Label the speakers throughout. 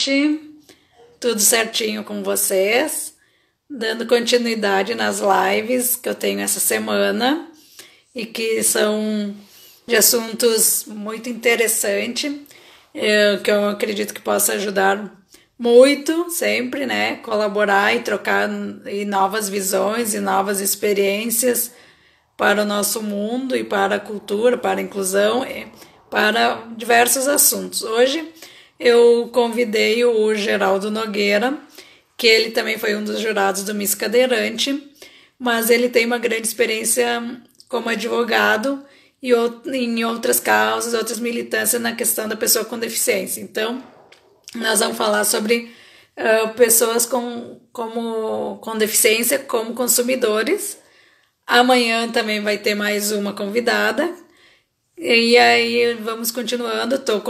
Speaker 1: noite, tudo certinho com vocês, dando continuidade nas lives que eu tenho essa semana e que são de assuntos muito interessantes, que eu acredito que possa ajudar muito sempre, né? Colaborar e trocar novas visões e novas experiências para o nosso mundo e para a cultura, para a inclusão, para diversos assuntos. Hoje eu convidei o Geraldo Nogueira, que ele também foi um dos jurados do Miss Cadeirante, mas ele tem uma grande experiência como advogado e em outras causas, outras militâncias na questão da pessoa com deficiência. Então, nós vamos falar sobre pessoas com deficiência como consumidores. Amanhã também vai ter mais uma convidada. E aí vamos continuando. Estou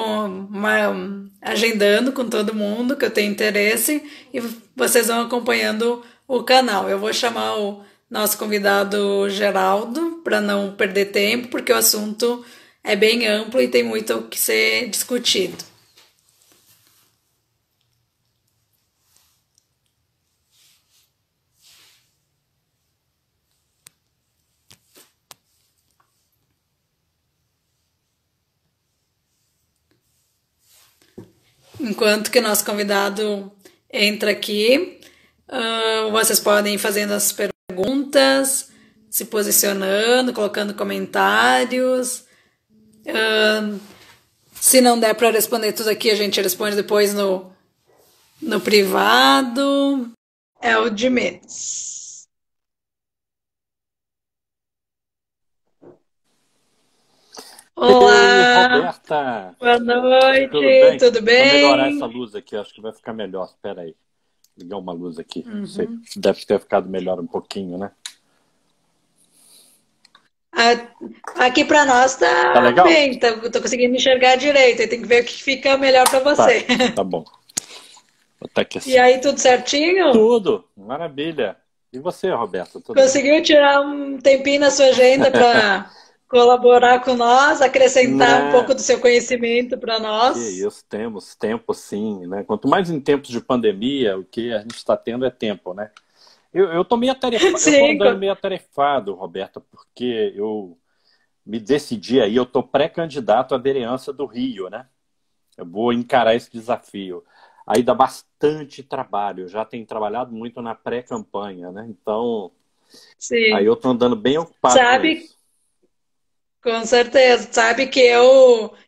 Speaker 1: agendando com todo mundo que eu tenho interesse e vocês vão acompanhando o canal. Eu vou chamar o nosso convidado Geraldo para não perder tempo, porque o assunto é bem amplo e tem muito o que ser discutido. Enquanto que nosso convidado entra aqui, vocês podem ir fazendo as perguntas, se posicionando, colocando comentários. Se não der para responder tudo aqui, a gente responde depois no privado. É o de menos. Olá,
Speaker 2: Roberta!
Speaker 1: Boa noite, tudo bem?
Speaker 2: Vou melhorar essa luz aqui, acho que vai ficar melhor. Espera aí, ligar uma luz aqui. Deve ter ficado melhor um pouquinho, né?
Speaker 1: Aqui para nós tá
Speaker 2: legal?
Speaker 1: bem, tô conseguindo enxergar direito. Tem que ver o que fica melhor para você.
Speaker 2: Tá bom. Até que
Speaker 1: E aí, tudo certinho?
Speaker 2: Tudo, maravilha. E você, Roberta?
Speaker 1: Conseguiu tirar um tempinho na sua agenda para colaborar com nós, acrescentar um pouco do seu conhecimento para nós?
Speaker 2: Que isso, temos tempo sim, né? Quanto mais em tempos de pandemia, o que a gente está tendo é tempo, né? Eu tô meio atarefado,
Speaker 1: Sim,
Speaker 2: eu tô andando meio atarefado, Roberta, porque eu me decidi aí, eu tô pré-candidato à vereança do Rio, né? Eu vou encarar esse desafio. Aí dá bastante trabalho, eu já tenho trabalhado muito na pré-campanha, né? Então,
Speaker 1: sim.
Speaker 2: Aí eu tô andando bem ocupado com isso.
Speaker 1: Com certeza. Sabe que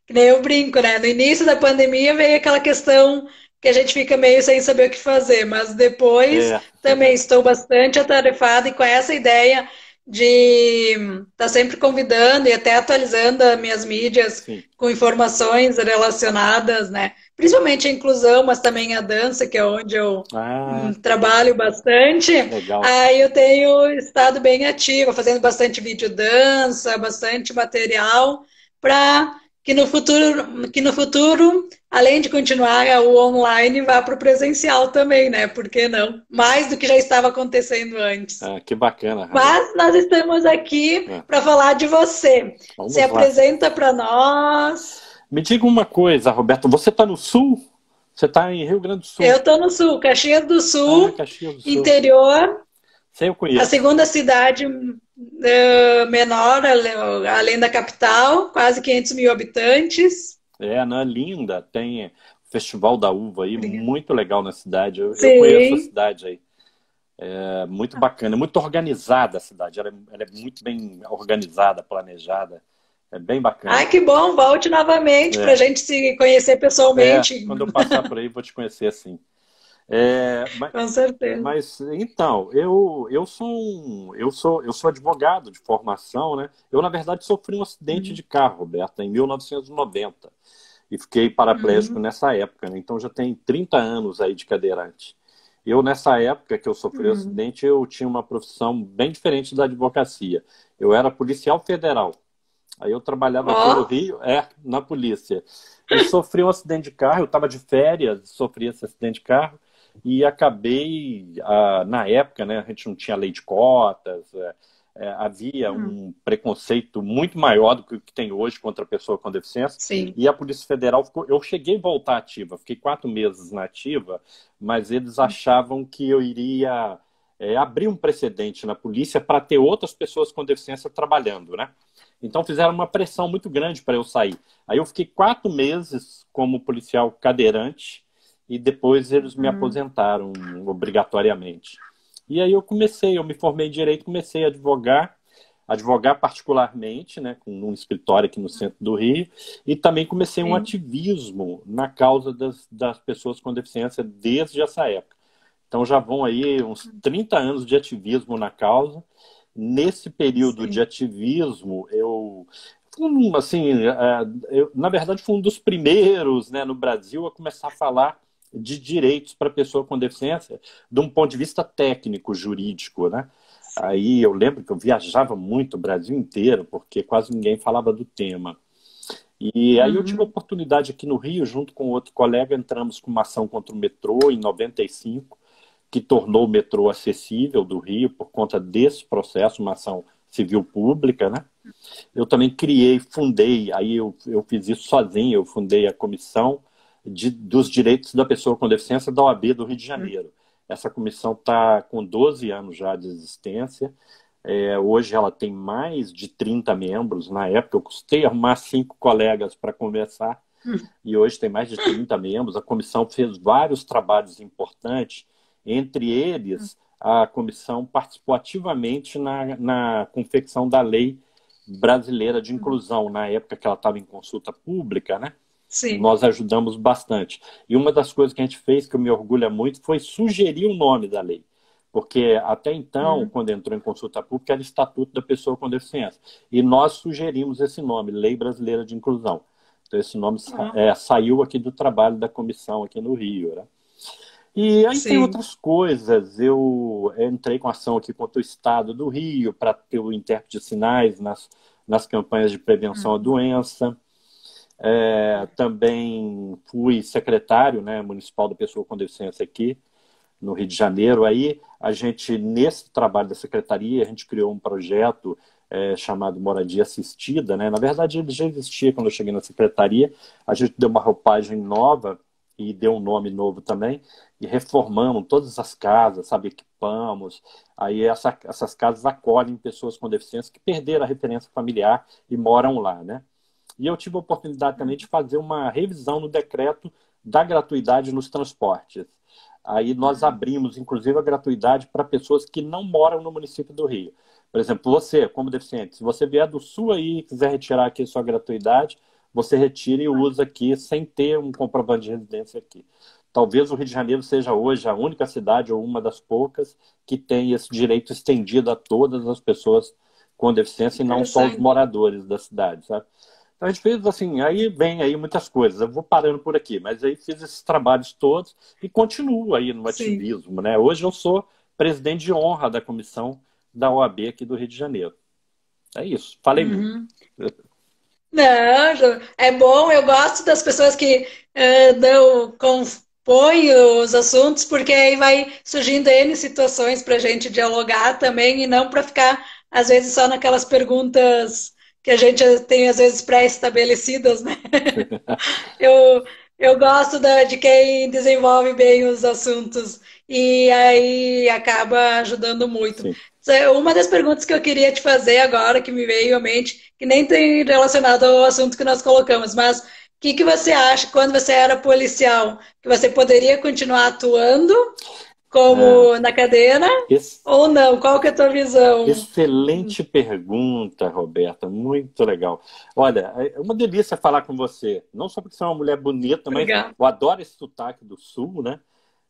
Speaker 1: nem eu brinco, né? No início da pandemia veio aquela questão que a gente fica meio sem saber o que fazer, mas depois também estou bastante atarefada e com essa ideia de estar sempre convidando e até atualizando as minhas mídias com informações relacionadas, né? Principalmente a inclusão, mas também a dança, que é onde eu trabalho bastante.
Speaker 2: Legal.
Speaker 1: Aí eu tenho estado bem ativa, fazendo bastante vídeo dança, bastante material, para que no futuro, além de continuar o online, vá para o presencial também, né? Por que não? Mais do que já estava acontecendo antes.
Speaker 2: Que bacana.
Speaker 1: Mas nós estamos aqui para falar de você. Se apresenta para nós.
Speaker 2: Me diga uma coisa, Roberto, você está no Sul? Você está em Rio Grande do Sul?
Speaker 1: Eu estou no Sul, Caxias do Sul,
Speaker 2: Caxias do Sul.
Speaker 1: interior.
Speaker 2: Sei, eu conheço.
Speaker 1: A segunda cidade menor, além da capital, quase 500 mil habitantes.
Speaker 2: Não, linda. Tem o Festival da Uva aí, muito legal na cidade. Eu conheço a cidade aí. É muito bacana, muito organizada a cidade. Ela é muito bem organizada, planejada. É bem bacana.
Speaker 1: Ai, que bom, volte novamente para a gente se conhecer pessoalmente.
Speaker 2: Quando eu passar por aí, vou te conhecer sim.
Speaker 1: Com certeza.
Speaker 2: Mas então, eu sou advogado de formação, né? Eu, na verdade, sofri um acidente de carro, Roberta, em 1990. E fiquei paraplégico nessa época, né? Então já tem 30 anos aí de cadeirante. Eu, nessa época que eu sofri o acidente, eu tinha uma profissão bem diferente da advocacia. Eu era policial federal. Aí eu trabalhava pelo Rio, na polícia. Eu sofri um acidente de carro, eu estava de férias, sofri esse acidente de carro e acabei, na época, né, a gente não tinha lei de cotas, havia um preconceito muito maior do que o que tem hoje contra a pessoa com deficiência.
Speaker 1: Sim.
Speaker 2: E a Polícia Federal eu cheguei a voltar ativa, fiquei 4 meses na ativa, mas eles achavam que eu iria abrir um precedente na polícia para ter outras pessoas com deficiência trabalhando, né? Então fizeram uma pressão muito grande para eu sair. Aí eu fiquei 4 meses como policial cadeirante e depois eles me aposentaram obrigatoriamente. E aí eu me formei em Direito, comecei a advogar particularmente, né, num escritório aqui no centro do Rio, e também comecei um ativismo na causa das pessoas com deficiência desde essa época. Então já vão aí uns 30 anos de ativismo na causa. Nesse período de ativismo, na verdade, fui um dos primeiros, né, no Brasil a começar a falar de direitos para pessoa com deficiência de um ponto de vista técnico, jurídico, né? Aí eu lembro que eu viajava muito o Brasil inteiro, porque quase ninguém falava do tema. E aí eu tive a oportunidade aqui no Rio, junto com outro colega, entramos com uma ação contra o metrô em 95, que tornou o metrô acessível do Rio por conta desse processo, uma ação civil pública, né? Eu também fundei, aí eu fiz isso sozinho, eu fundei a Comissão dos Direitos da Pessoa com Deficiência da OAB do Rio de Janeiro. Essa comissão está com 12 anos já de existência. Hoje ela tem mais de 30 membros. Na época eu custei arrumar 5 colegas para conversar e hoje tem mais de 30 membros. A comissão fez vários trabalhos importantes, entre eles a comissão participou ativamente na confecção da Lei Brasileira de Inclusão, na época que ela estava em consulta pública, né?
Speaker 1: Sim.
Speaker 2: Nós ajudamos bastante. E uma das coisas que a gente fez, que eu me orgulho muito, foi sugerir o nome da lei. Porque até então, quando entrou em consulta pública, era Estatuto da Pessoa com Deficiência. E nós sugerimos esse nome, Lei Brasileira de Inclusão. Então esse nome saiu aqui do trabalho da comissão aqui no Rio, né? E aí tem outras coisas. Eu entrei com ação aqui contra o Estado do Rio para ter o intérprete de sinais nas campanhas de prevenção à doença. Também fui secretário, né, municipal da pessoa com deficiência aqui no Rio de Janeiro. Aí a gente, nesse trabalho da secretaria, a gente criou um projeto chamado Moradia Assistida, né? Na verdade ele já existia quando eu cheguei na secretaria. A gente deu uma roupagem nova e deu um nome novo também e reformamos todas as casas, sabe, equipamos. Aí essas casas acolhem pessoas com deficiência que perderam a referência familiar e moram lá, né? E eu tive a oportunidade também de fazer uma revisão no decreto da gratuidade nos transportes. Aí nós abrimos, inclusive, a gratuidade para pessoas que não moram no município do Rio. Por exemplo, você, como deficiente, se você vier do Sul aí e quiser retirar aqui a sua gratuidade, você retira e usa aqui sem ter um comprovante de residência aqui. Talvez o Rio de Janeiro seja hoje a única cidade ou uma das poucas que tem esse direito estendido a todas as pessoas com deficiência e não só os moradores da cidade, sabe? Então a gente fez assim, aí vem aí muitas coisas. Eu vou parando por aqui, mas aí fiz esses trabalhos todos e continuo aí no ativismo, né? Hoje eu sou presidente de honra da comissão da OAB aqui do Rio de Janeiro. É isso, falei muito.
Speaker 1: Não, é bom, eu gosto das pessoas que compõem os assuntos, porque aí vai surgindo N situações para a gente dialogar também, e não para ficar, às vezes, só naquelas perguntas que a gente tem, às vezes, pré-estabelecidas, né? Eu gosto de quem desenvolve bem os assuntos e aí acaba ajudando muito.
Speaker 2: Sim.
Speaker 1: Uma das perguntas que eu queria te fazer agora, que me veio à mente, que nem tem relacionado ao assunto que nós colocamos, mas o que você acha, quando você era policial, que você poderia continuar atuando como na cadeira ou não? Qual que é a tua visão?
Speaker 2: Excelente pergunta, Roberta, muito legal. Olha, é uma delícia falar com você, não só porque você é uma mulher bonita, mas eu adoro esse sotaque do Sul, né?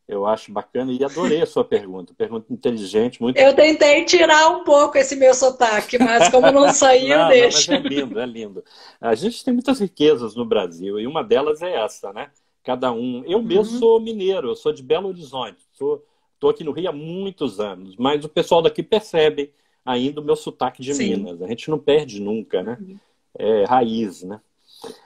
Speaker 2: Eu acho bacana e adorei a sua pergunta inteligente. Muito...
Speaker 1: Eu tentei tirar um pouco esse meu sotaque, mas como não saiu, deixa.
Speaker 2: Mas é lindo, é lindo. A gente tem muitas riquezas no Brasil e uma delas é essa, né? Cada um. Eu mesmo sou mineiro, eu sou de Belo Horizonte, estou aqui no Rio há muitos anos, mas o pessoal daqui percebe ainda o meu sotaque de Minas. A gente não perde nunca, né? É raiz, né?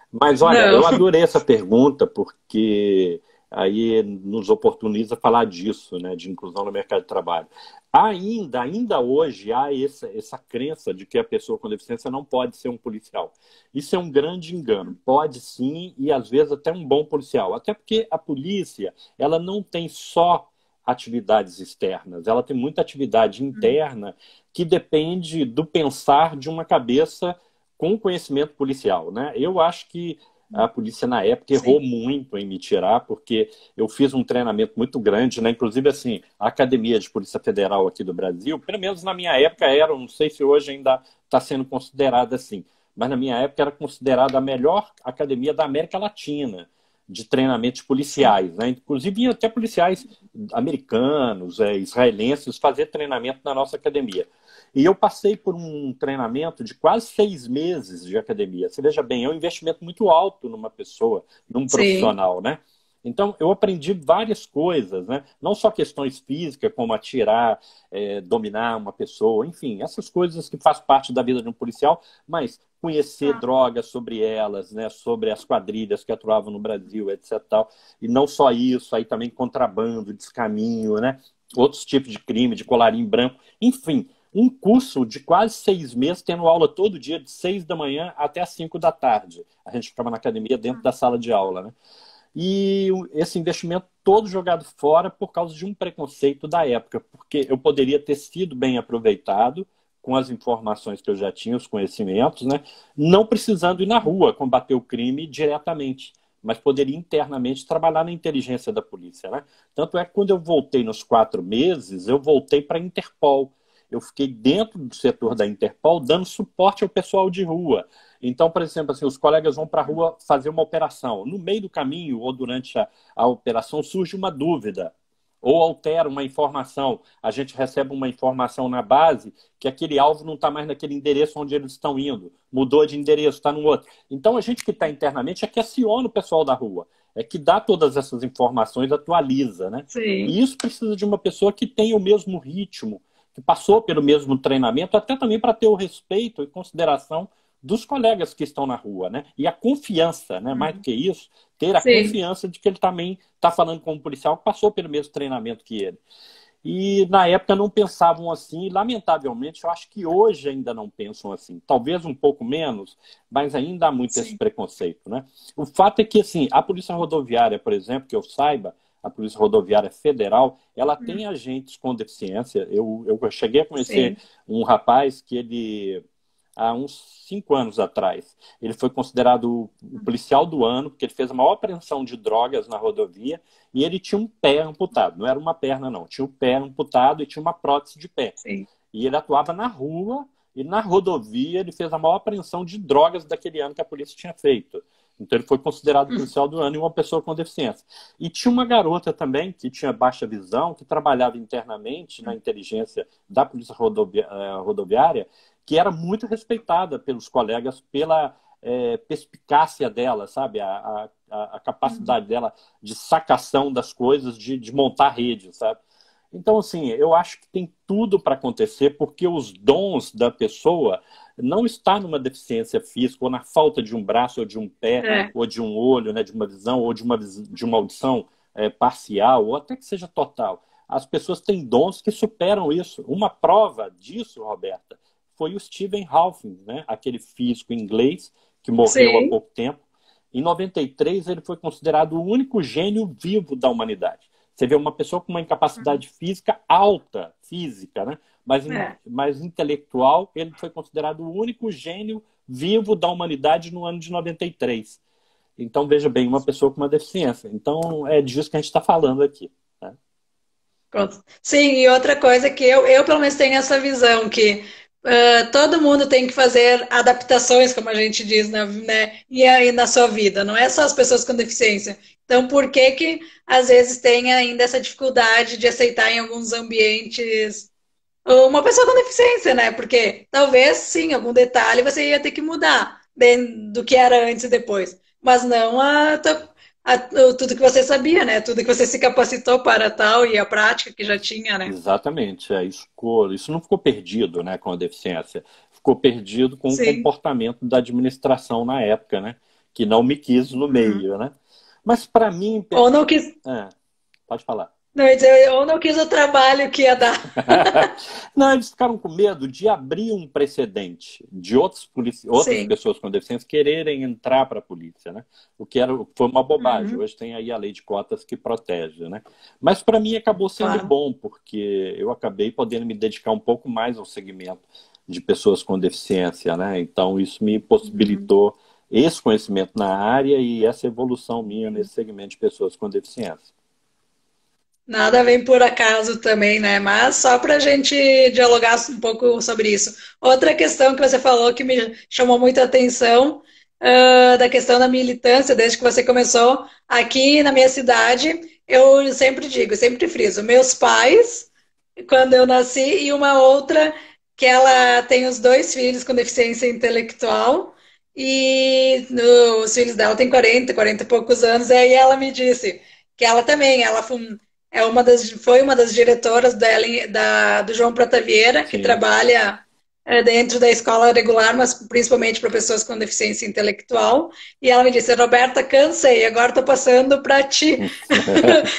Speaker 2: Mas olha, eu adorei essa pergunta porque aí nos oportuniza falar disso, né, de inclusão no mercado de trabalho. Ainda hoje, há essa crença de que a pessoa com deficiência não pode ser um policial. Isso é um grande engano. Pode sim, e às vezes até um bom policial. Até porque a polícia, ela não tem só atividades externas, ela tem muita atividade interna que depende do pensar de uma cabeça com conhecimento policial, né? Eu acho que a polícia, na época, errou muito em me tirar, porque eu fiz um treinamento muito grande, né? Inclusive, assim, a Academia de Polícia Federal aqui do Brasil, pelo menos na minha época era, não sei se hoje ainda está sendo considerada assim, mas na minha época era considerada a melhor academia da América Latina de treinamentos policiais, né? Inclusive até policiais americanos, israelenses, fazer treinamento na nossa academia. E eu passei por um treinamento de quase 6 meses de academia. Você veja bem, é um investimento muito alto numa pessoa, num profissional, né? Então, eu aprendi várias coisas, né? Não só questões físicas, como atirar, dominar uma pessoa, enfim, essas coisas que fazem parte da vida de um policial, mas conhecer drogas sobre elas, né? Sobre as quadrilhas que atuavam no Brasil, etc. Tal. E não só isso, aí também contrabando, descaminho, né? Outros tipos de crime, de colarinho branco, enfim. Um curso de quase 6 meses, tendo aula todo dia, de 6 da manhã até as 5 da tarde. A gente ficava na academia dentro da sala de aula, né? E esse investimento todo jogado fora por causa de um preconceito da época, porque eu poderia ter sido bem aproveitado com as informações que eu já tinha, os conhecimentos, né? Não precisando ir na rua combater o crime diretamente, mas poderia internamente trabalhar na inteligência da polícia, né? Tanto é que quando eu voltei nos 4 meses, eu voltei para a Interpol. Eu fiquei dentro do setor da Interpol dando suporte ao pessoal de rua. Então, por exemplo, assim, os colegas vão para a rua fazer uma operação. No meio do caminho ou durante a operação surge uma dúvida ou altera uma informação. A gente recebe uma informação na base que aquele alvo não está mais naquele endereço onde eles estão indo. Mudou de endereço, está no outro. Então, a gente que está internamente é que aciona o pessoal da rua. É que dá todas essas informações, atualiza, né? E isso precisa de uma pessoa que tenha o mesmo ritmo, que passou pelo mesmo treinamento, até também para ter o respeito e consideração dos colegas que estão na rua, né? E a confiança, né? Mais do que isso, ter a confiança de que ele também está falando com um policial que passou pelo mesmo treinamento que ele. E na época não pensavam assim, e lamentavelmente eu acho que hoje ainda não pensam assim. Talvez um pouco menos, mas ainda há muito esse preconceito, né? O fato é que, assim, a Polícia Rodoviária, por exemplo, que eu saiba, a Polícia Rodoviária Federal, ela tem agentes com deficiência. Eu cheguei a conhecer um rapaz que ele, há uns 5 anos atrás, ele foi considerado o policial do ano, porque ele fez a maior apreensão de drogas na rodovia, e ele tinha um pé amputado. Não era uma perna, não. Tinha o pé amputado e tinha uma prótese de pé. E ele atuava na rua, e na rodovia ele fez a maior apreensão de drogas daquele ano que a polícia tinha feito. Então ele foi considerado policial do ano e uma pessoa com deficiência. E tinha uma garota também que tinha baixa visão, que trabalhava internamente na inteligência da Polícia Rodoviária, que era muito respeitada pelos colegas pela perspicácia dela, sabe? A capacidade dela de sacação das coisas, de montar rede, sabe? Então, assim, eu acho que tem tudo para acontecer, porque os dons da pessoa não está numa deficiência física, ou na falta de um braço, ou de um pé, ou de um olho, né, de uma visão, ou de uma audição parcial, ou até que seja total. As pessoas têm dons que superam isso. Uma prova disso, Roberta, foi o Stephen Hawking, né, aquele físico inglês que morreu há pouco tempo. Em 93, ele foi considerado o único gênio vivo da humanidade. Você vê uma pessoa com uma incapacidade física alta, física, né? Mas intelectual, ele foi considerado o único gênio vivo da humanidade no ano de 93. Então, veja bem, uma pessoa com uma deficiência. Então, é disso que a gente está falando aqui. Né?
Speaker 1: Sim, e outra coisa que eu pelo menos tenho essa visão, que todo mundo tem que fazer adaptações, como a gente diz, né? E aí na sua vida, não é só as pessoas com deficiência. Então, por que às vezes tem ainda essa dificuldade de aceitar em alguns ambientes uma pessoa com deficiência, né? Porque talvez, sim, algum detalhe você ia ter que mudar do que era antes e depois. Mas não tudo que você sabia, né? Tudo que você se capacitou para tal e a prática que já tinha, né?
Speaker 2: Exatamente. Isso não ficou perdido, né, com a deficiência. Ficou perdido com o comportamento da administração na época, né? Que não me quis no meio, né? Mas para mim...
Speaker 1: Ou não quis...
Speaker 2: Pode falar.
Speaker 1: Não, ou não quis o trabalho que ia dar.
Speaker 2: Não, eles ficaram com medo de abrir um precedente de outras pessoas com deficiência quererem entrar para a polícia, né? O que foi uma bobagem. Hoje tem aí a lei de cotas que protege, né? Mas para mim acabou sendo bom, porque eu acabei podendo me dedicar um pouco mais ao segmento de pessoas com deficiência, né? Então isso me possibilitou esse conhecimento na área e essa evolução minha nesse segmento de pessoas com deficiência.
Speaker 1: Nada vem por acaso também, né? Mas só para a gente dialogar um pouco sobre isso. Outra questão que você falou que me chamou muita atenção, da questão da militância, desde que você começou aqui na minha cidade, eu sempre digo, sempre friso, meus pais, quando eu nasci, e uma outra que ela tem os 2 filhos com deficiência intelectual, e os filhos dela têm 40 e poucos anos, e aí ela me disse que ela também, foi uma das diretoras do João Prata Vieira, que trabalha dentro da escola regular, mas principalmente para pessoas com deficiência intelectual. E ela me disse, Roberta, cansei, agora estou passando para ti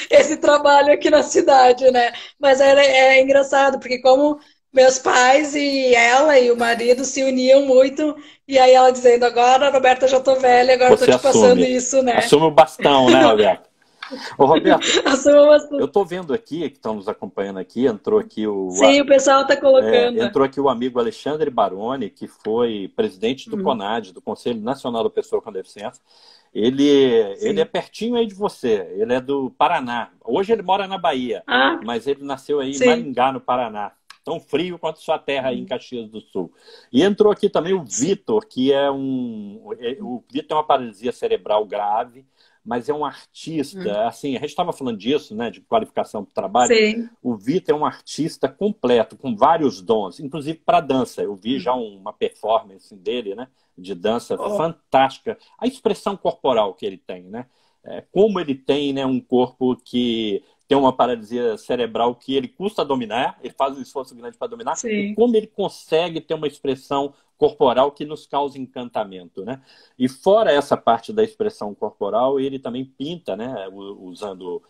Speaker 1: esse trabalho aqui na cidade, né? Mas é engraçado, porque como meus pais e ela e o marido se uniam muito, e aí ela dizendo, agora, Roberta, já estou velha, agora estou te passando isso, né?
Speaker 2: Assume o bastão, né, Roberta? Ô, Roberto, eu estou vendo aqui, que estão nos acompanhando aqui, entrou aqui o...
Speaker 1: Sim, o pessoal está colocando.
Speaker 2: Entrou aqui o amigo Alexandre Baroni, que foi presidente do CONAD, do Conselho Nacional da Pessoa com Deficiência. Ele é pertinho aí de você, ele é do Paraná. Hoje ele mora na Bahia, mas ele nasceu aí em Maringá, no Paraná. Tão frio quanto sua terra aí em Caxias do Sul. E entrou aqui também o Vitor, que o Vitor tem uma paralisia cerebral grave, mas é um artista, assim, a gente estava falando disso, né, de qualificação para o trabalho.
Speaker 1: Sim.
Speaker 2: O Vitor é um artista completo, com vários dons, inclusive para dança. Eu vi já uma performance dele, né, de dança fantástica. A expressão corporal que ele tem, né, como ele tem, né, um corpo que tem uma paralisia cerebral que ele custa dominar, ele faz um esforço grande para dominar, e como ele consegue ter uma expressão corporal que nos causa encantamento, né? E fora essa parte da expressão corporal, ele também pinta, né? Usando...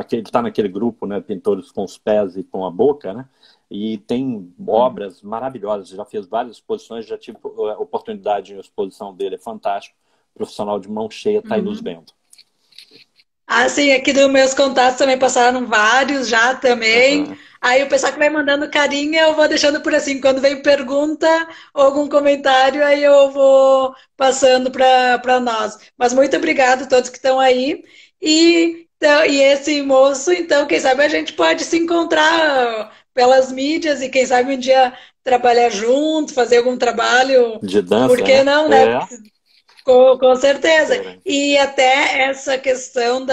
Speaker 2: Ele está naquele grupo, né? Pintores com os pés e com a boca, né? E tem obras maravilhosas. Já fez várias exposições, já tive a oportunidade em exposição dele, é fantástico. Profissional de mão cheia, está aí nos vendo.
Speaker 1: Sim, aqui dos meus contatos também passaram vários já também. Aí o pessoal que vai mandando carinha, eu vou deixando por assim. Quando vem pergunta ou algum comentário, aí eu vou passando para nós. Mas muito obrigado a todos que estão aí. E esse moço, então, quem sabe a gente pode se encontrar pelas mídias e quem sabe um dia trabalhar junto, fazer algum trabalho.
Speaker 2: De dança,
Speaker 1: por que não, né? Com certeza. E até essa questão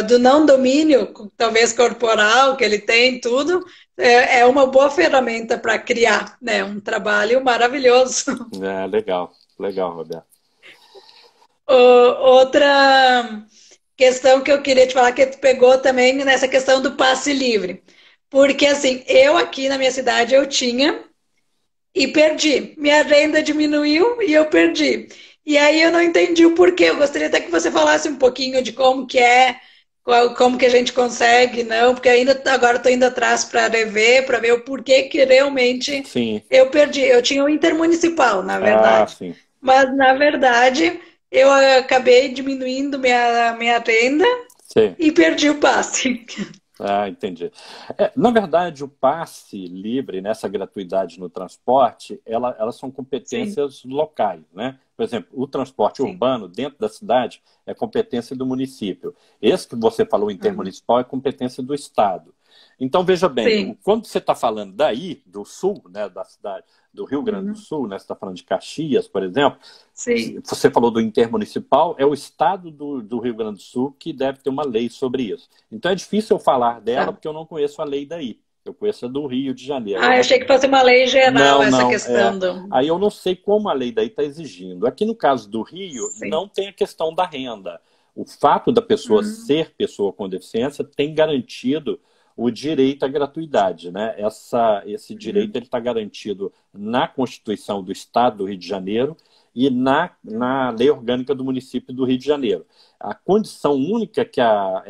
Speaker 1: do não domínio, talvez corporal, que ele tem, tudo, é uma boa ferramenta para criar, né? Um trabalho maravilhoso.
Speaker 2: Legal, Roberto.
Speaker 1: Outra questão que eu queria te falar, que tu pegou também nessa questão do passe livre. Porque, assim, eu aqui na minha cidade, eu tinha... E perdi. Minha renda diminuiu e eu perdi. E aí eu não entendi o porquê. Eu gostaria até que você falasse um pouquinho de como que como que a gente consegue, não, porque agora estou indo atrás para rever, para ver o porquê que realmente eu perdi. Eu tinha o intermunicipal, na verdade. Mas, na verdade, eu acabei diminuindo minha renda e perdi o passe.
Speaker 2: Entendi. Na verdade, o passe livre, nessa gratuidade no transporte, elas são competências locais, né? Por exemplo, o transporte urbano dentro da cidade é competência do município. Esse que você falou, intermunicipal, é competência do Estado. Então, veja bem, quando você está falando daí, do sul, né, da cidade, do Rio Grande do Sul, né, você está falando de Caxias, por exemplo, você falou do intermunicipal, é o Estado do Rio Grande do Sul que deve ter uma lei sobre isso. Então é difícil eu falar dela porque eu não conheço a lei daí. Eu conheço a do Rio de Janeiro.
Speaker 1: Eu achei que fosse uma lei geral essa questão.
Speaker 2: Aí eu não sei como a lei daí está exigindo. Aqui no caso do Rio, não tem a questão da renda. O fato da pessoa ser pessoa com deficiência tem garantido o direito à gratuidade, né? Esse direito está garantido na Constituição do Estado do Rio de Janeiro e na lei orgânica do município do Rio de Janeiro. A condição única que a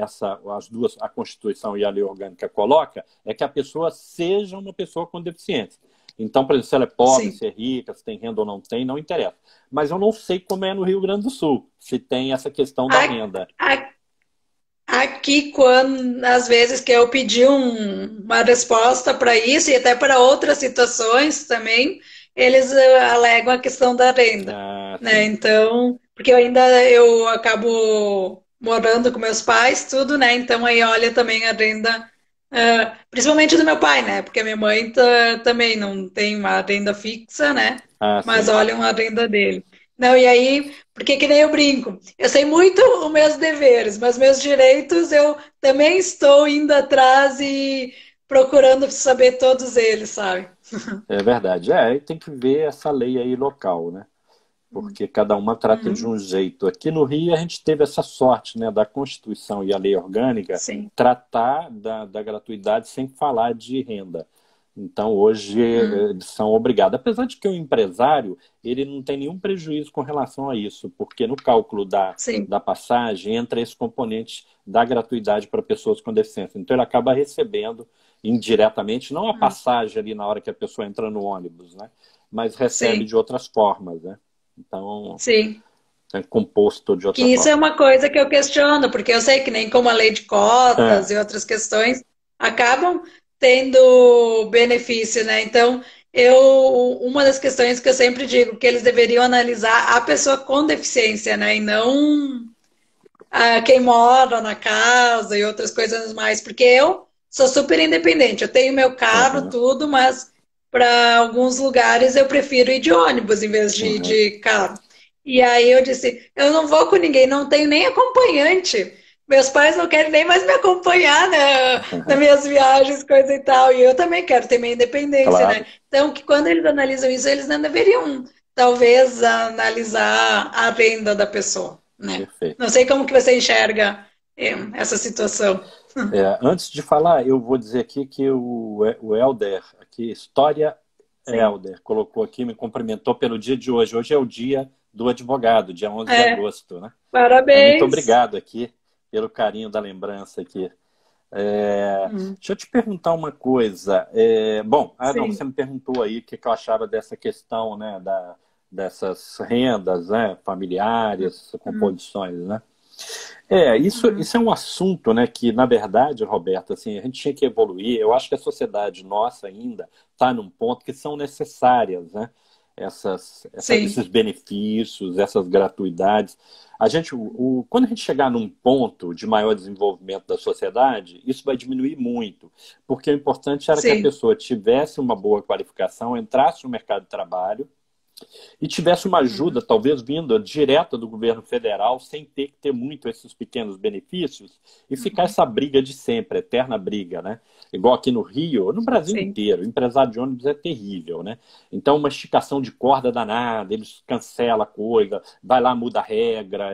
Speaker 2: Constituição e a lei orgânica coloca é que a pessoa seja uma pessoa com deficiência. Então, por exemplo, se ela é pobre,
Speaker 1: sim.
Speaker 2: se é rica, se tem renda ou não tem, não interessa. Mas eu não sei como é no Rio Grande do Sul, se tem essa questão da renda.
Speaker 1: Aqui, quando, às vezes que eu pedi uma resposta para isso e até para outras situações também, eles alegam a questão da renda,
Speaker 2: Ah,
Speaker 1: né?
Speaker 2: sim.
Speaker 1: Então, porque eu acabo morando com meus pais, tudo, né? Então aí olha também a renda, principalmente do meu pai, né? Porque a minha mãe também não tem uma renda fixa, né?
Speaker 2: Ah,
Speaker 1: Mas
Speaker 2: sim.
Speaker 1: olham a renda dele. Não, e aí, porque que nem eu brinco, eu sei muito os meus deveres, mas meus direitos eu também estou indo atrás e procurando saber todos eles, sabe?
Speaker 2: É verdade. E tem que ver essa lei aí local, né? Porque cada uma trata de
Speaker 1: Uhum,
Speaker 2: um jeito. Aqui no Rio a gente teve essa sorte, né, da Constituição e a lei orgânica
Speaker 1: sim.
Speaker 2: tratar da gratuidade sem falar de renda. Então hoje
Speaker 1: Uhum,
Speaker 2: eles são obrigados. Apesar de que o empresário ele não tem nenhum prejuízo com relação a isso, porque no cálculo
Speaker 1: sim.
Speaker 2: da passagem entra esse componente da gratuidade para pessoas com deficiência. Então ele acaba recebendo indiretamente, não a
Speaker 1: Uhum,
Speaker 2: passagem ali na hora que a pessoa entra no ônibus, né? Mas recebe
Speaker 1: sim.
Speaker 2: de outras formas, né? Então,
Speaker 1: Sim.
Speaker 2: é composto de
Speaker 1: Que
Speaker 2: outra
Speaker 1: isso é
Speaker 2: forma.
Speaker 1: uma coisa que eu questiono, porque eu sei que nem como a lei de
Speaker 2: É,
Speaker 1: cotas e outras questões acabam tendo benefício, né? Então, uma das questões que eu sempre digo que eles deveriam analisar a pessoa com deficiência, né? E não quem mora na casa e outras coisas mais, porque eu sou super independente, eu tenho meu carro,
Speaker 2: uhum,
Speaker 1: tudo, mas para alguns lugares eu prefiro ir de ônibus em vez de ir
Speaker 2: uhum,
Speaker 1: de carro. E aí eu disse, eu não vou com ninguém, não tenho nem acompanhante. Meus pais não querem nem mais me acompanhar, né, nas
Speaker 2: uhum.
Speaker 1: minhas viagens, coisa e tal. E eu também quero ter minha independência, né?
Speaker 2: Claro,
Speaker 1: Então, que quando eles analisam isso, eles não deveriam, talvez, analisar a renda da pessoa, né? Não
Speaker 2: perfeito.
Speaker 1: sei como que você enxerga essa situação.
Speaker 2: Antes de falar, eu vou dizer aqui que o Helder, aqui, História
Speaker 1: Sim.
Speaker 2: Helder, colocou aqui, me cumprimentou pelo dia de hoje. Hoje é o dia do advogado, dia 11 de
Speaker 1: É,
Speaker 2: agosto, né? Muito
Speaker 1: parabéns.
Speaker 2: obrigado aqui pelo carinho da lembrança aqui.
Speaker 1: Hum,
Speaker 2: Deixa eu te perguntar uma coisa. Bom, não,
Speaker 1: sim.
Speaker 2: você me perguntou aí o que eu achava dessa questão, né, dessas rendas, né, familiares,
Speaker 1: Hum,
Speaker 2: composições, né? Isso
Speaker 1: uhum,
Speaker 2: é um assunto, né, que, na verdade, Roberto, assim, a gente tinha que evoluir. Eu acho que a sociedade nossa ainda está num ponto que são necessárias, né?
Speaker 1: sim.
Speaker 2: Esses benefícios, essas gratuidades. Quando a gente chegar num ponto de maior desenvolvimento da sociedade, isso vai diminuir muito, porque o importante era que a
Speaker 1: Sim.
Speaker 2: pessoa tivesse uma boa qualificação, entrasse no mercado de trabalho e tivesse uma ajuda,
Speaker 1: Uhum,
Speaker 2: talvez vinda direta do governo federal, sem ter que ter muito esses pequenos benefícios, e ficar
Speaker 1: uhum,
Speaker 2: essa briga de sempre, eterna briga, né? Igual aqui no Rio, no Brasil
Speaker 1: sim.
Speaker 2: inteiro, o empresário de ônibus é terrível, né? Então, uma esticação de corda danada, eles cancelam a coisa, vai lá, muda a regra,